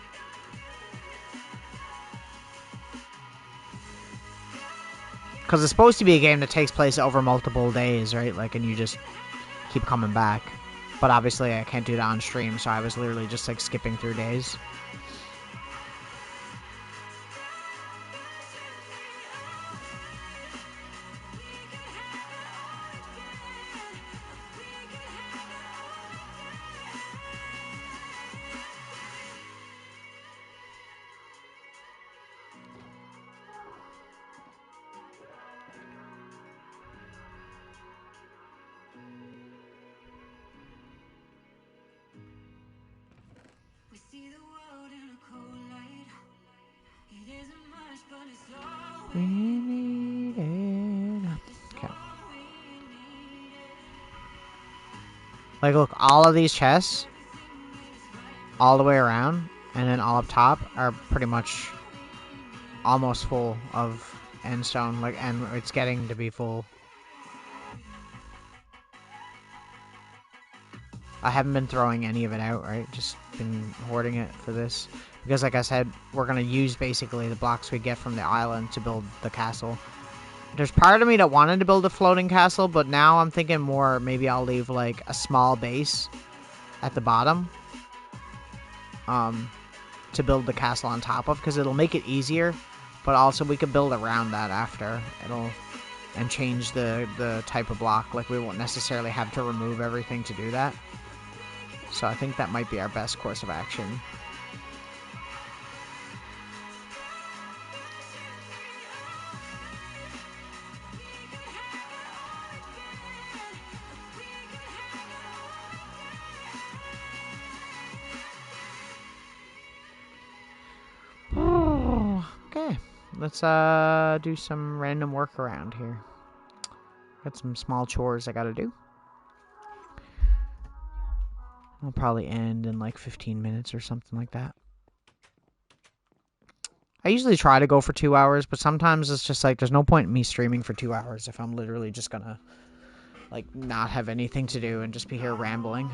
Because it's supposed to be a game that takes place over multiple days, right? Like, and you just keep coming back. But obviously I can't do that on stream, so I was literally just like skipping through days. We need it. Okay. Like, look, all of these chests, all the way around, and then all up top, are pretty much almost full of end stone. Like, and it's getting to be full. I haven't been throwing any of it out, right? Just been hoarding it for this. Because, like I said, we're going to use basically the blocks we get from the island to build the castle. There's part of me that wanted to build a floating castle, but now I'm thinking more, maybe I'll leave, like, a small base at the bottom. to build the castle on top of, because it'll make it easier, but also we could build around that after. And change the type of block. Like, we won't necessarily have to remove everything to do that. So I think that might be our best course of action. Okay, let's do some random work around here. Got some small chores I gotta do. I'll probably end in like 15 minutes or something like that. I usually try to go for 2 hours, but sometimes it's just like there's no point in me streaming for 2 hours if I'm literally just gonna like not have anything to do and just be here rambling.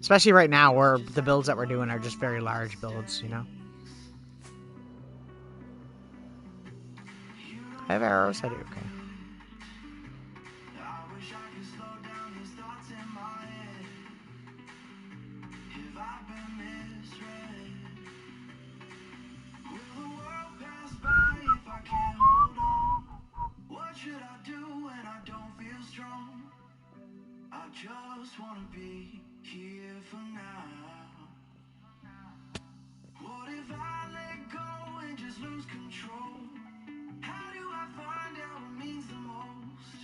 Especially right now, where the builds that we're doing are just very large builds, you know? I have arrows? I do, okay. What should I do when I don't feel strong? I just wanna be here for now. What if I let go and just lose control? How do I find out what means the most?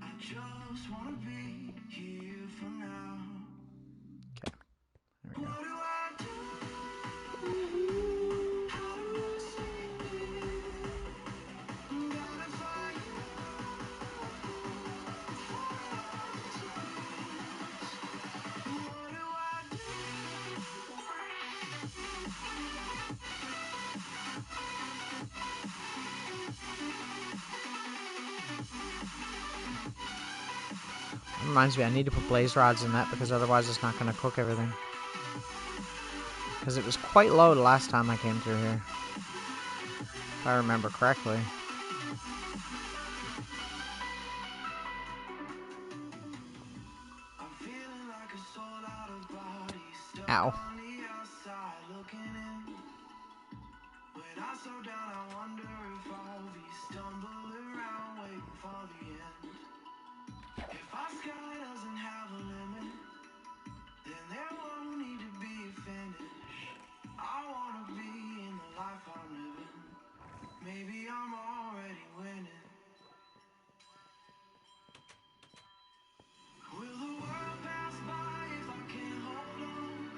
I just wanna be here for now. Okay, there we go. What do I do? How do I stay here? Gotta find you before it all disappears. What do I do? That reminds me, I need to put blaze rods in that because otherwise it's not going to cook everything. Because it was quite low the last time I came through here, if I remember correctly. I'm feeling like a soul out of body, stuck Ow. on the outside looking in. When I slow down, I wonder if I'll be stumbling around waiting for the end. If our sky doesn't have a limit, then there won't need to be a finish. I wanna be in the life I'm living. Maybe I'm already winning. Will the world pass by if I can't hold on?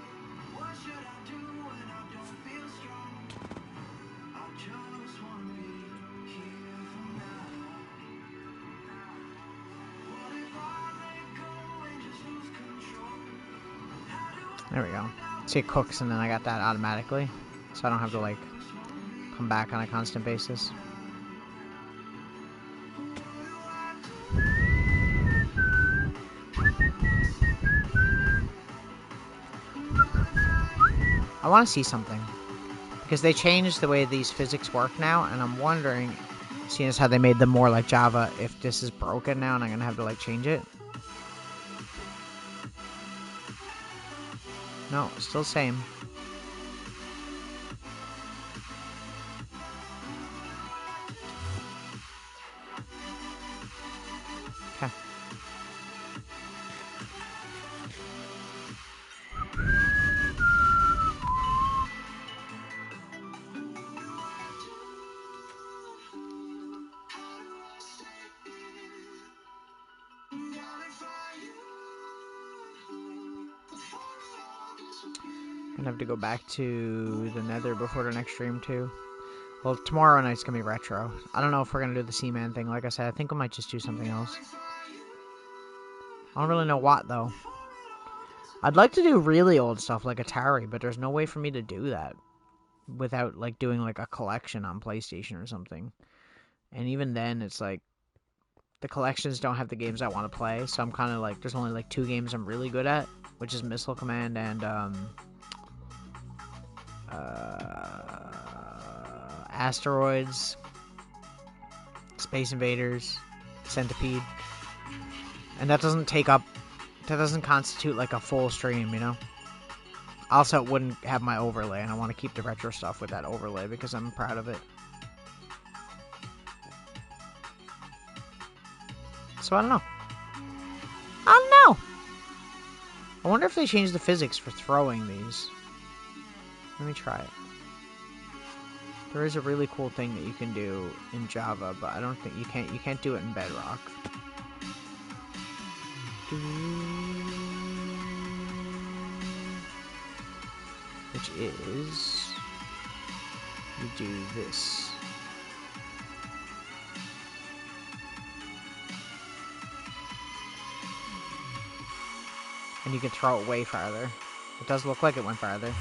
What should I do when I don't feel strong? I just wanna be here for now. What if I let go and just lose control? How do I There we go. See, it cooks and then I got that automatically. So I don't have to, like, come back on a constant basis. I want to see something. Because they changed the way these physics work now, and I'm wondering, seeing as how they made them more like Java, if this is broken now and I'm going to have to, like, change it. No, still same. Okay. I'm gonna have to go back to the Nether before the next stream too. Well, tomorrow night's gonna be retro. I don't know if we're gonna do the Seaman thing. Like I said, I think we might just do something else. I don't really know what though. I'd like to do really old stuff like Atari, but there's no way for me to do that without like doing like a collection on PlayStation or something. And even then, it's like the collections don't have the games I want to play, so I'm kind of like there's only like 2 games I'm really good at, which is Missile Command and Asteroids, Space Invaders, Centipede, and that doesn't take up doesn't constitute like a full stream, you know? Also, it wouldn't have my overlay, and I want to keep the retro stuff with that overlay because I'm proud of it. So I don't know. I don't know. I wonder if they changed the physics for throwing these. Let me try it. There is a really cool thing that you can do in Java, but I don't think you can't do it in Bedrock. Which is you do this. And you can throw it way farther. It does look like it went farther.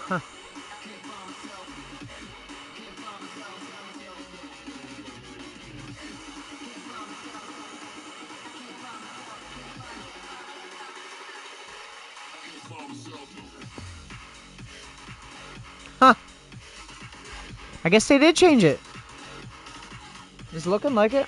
Huh. Huh. I guess they did change it. It's looking like it.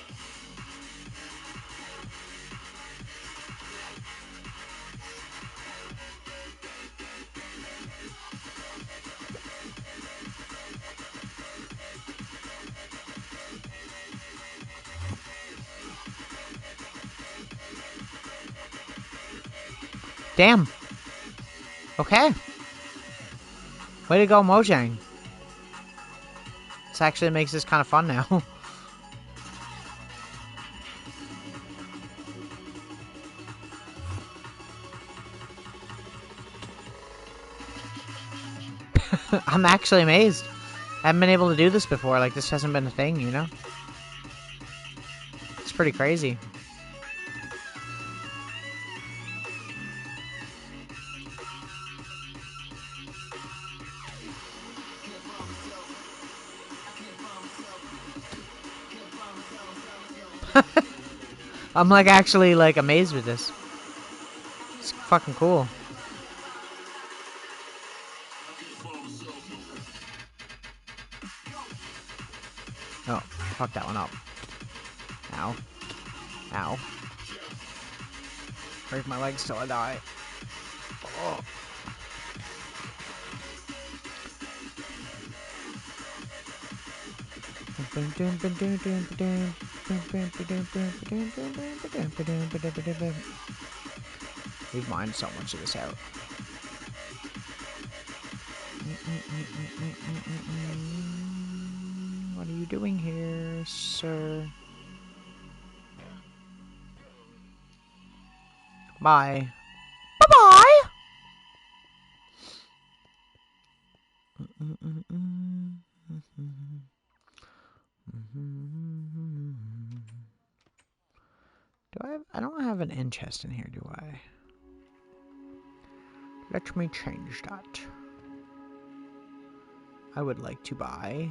Damn. Okay. Way to go, Mojang. This actually makes this kind of fun now. I'm actually amazed. I haven't been able to do this before. Like, this hasn't been a thing, you know? It's pretty crazy. I'm, like, actually, like, amazed with this. It's fucking cool. Oh, fuck that one up. Ow. Ow. Break my legs till I die. Oh. We've mined so much of this out. What are you doing here, sir? Bye. Bye-bye! I don't have an end chest in here, do I? Let me change that. I would like to buy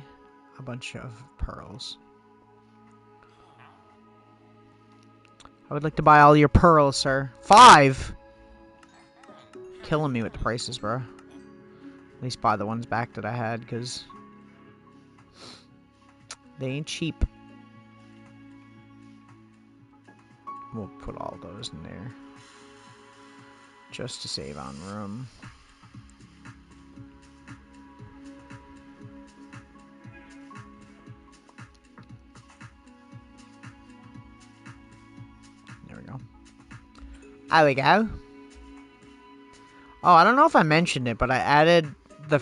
a bunch of pearls. I would like to buy all your pearls, sir. 5! Killing me with the prices, bro. At least buy the ones back that I had, because they ain't cheap. We'll put all those in there. Just to save on room. There we go. There we go. Oh, I don't know if I mentioned it, but I added the...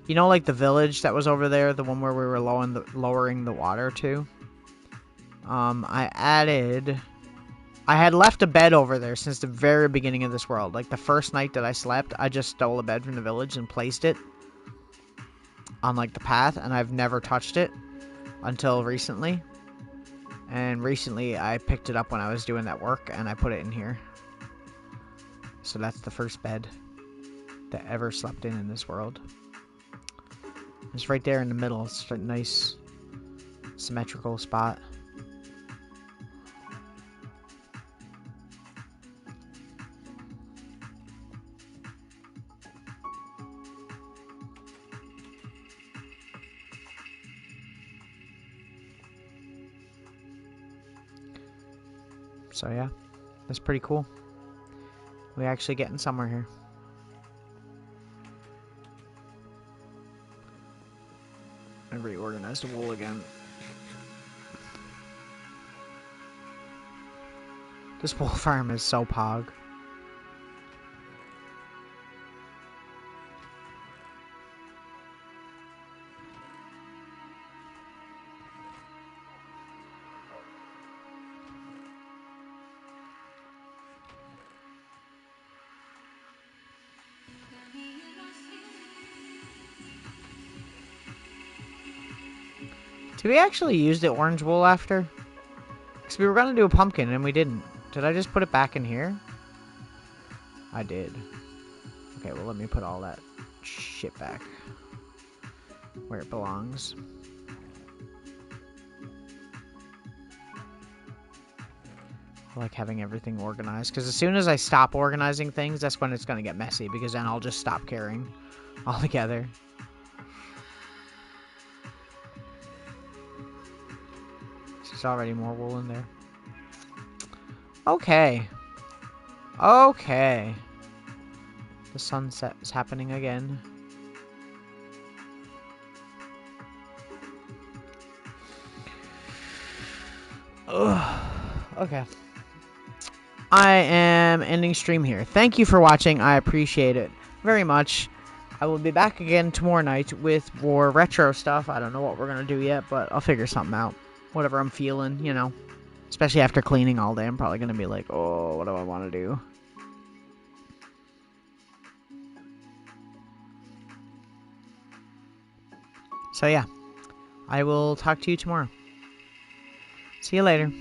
You know, like the village that was over there? The one where we were lowering the water to? I added... I had left a bed over there since the very beginning of this world. Like, the first night that I slept, I just stole a bed from the village and placed it on, like, the path, and I've never touched it until recently. And recently, I picked it up when I was doing that work, and I put it in here. So that's the first bed that ever slept in this world. It's right there in the middle. It's a nice, symmetrical spot. So yeah, that's pretty cool. We're actually getting somewhere here. I reorganized the wool again. This wool farm is so pog. Did we actually use the orange wool after? Because we were going to do a pumpkin and we didn't. Did I just put it back in here? I did. Okay, well let me put all that shit back where it belongs. I like having everything organized, because as soon as I stop organizing things, that's when it's going to get messy, because then I'll just stop caring altogether. There's already more wool in there. Okay. Okay. The sunset is happening again. Ugh. Okay. I am ending stream here. Thank you for watching. I appreciate it very much. I will be back again tomorrow night with more retro stuff. I don't know what we're going to do yet, but I'll figure something out. Whatever I'm feeling, you know. Especially after cleaning all day, I'm probably going to be like, oh, what do I want to do? So yeah, I will talk to you tomorrow. See you later.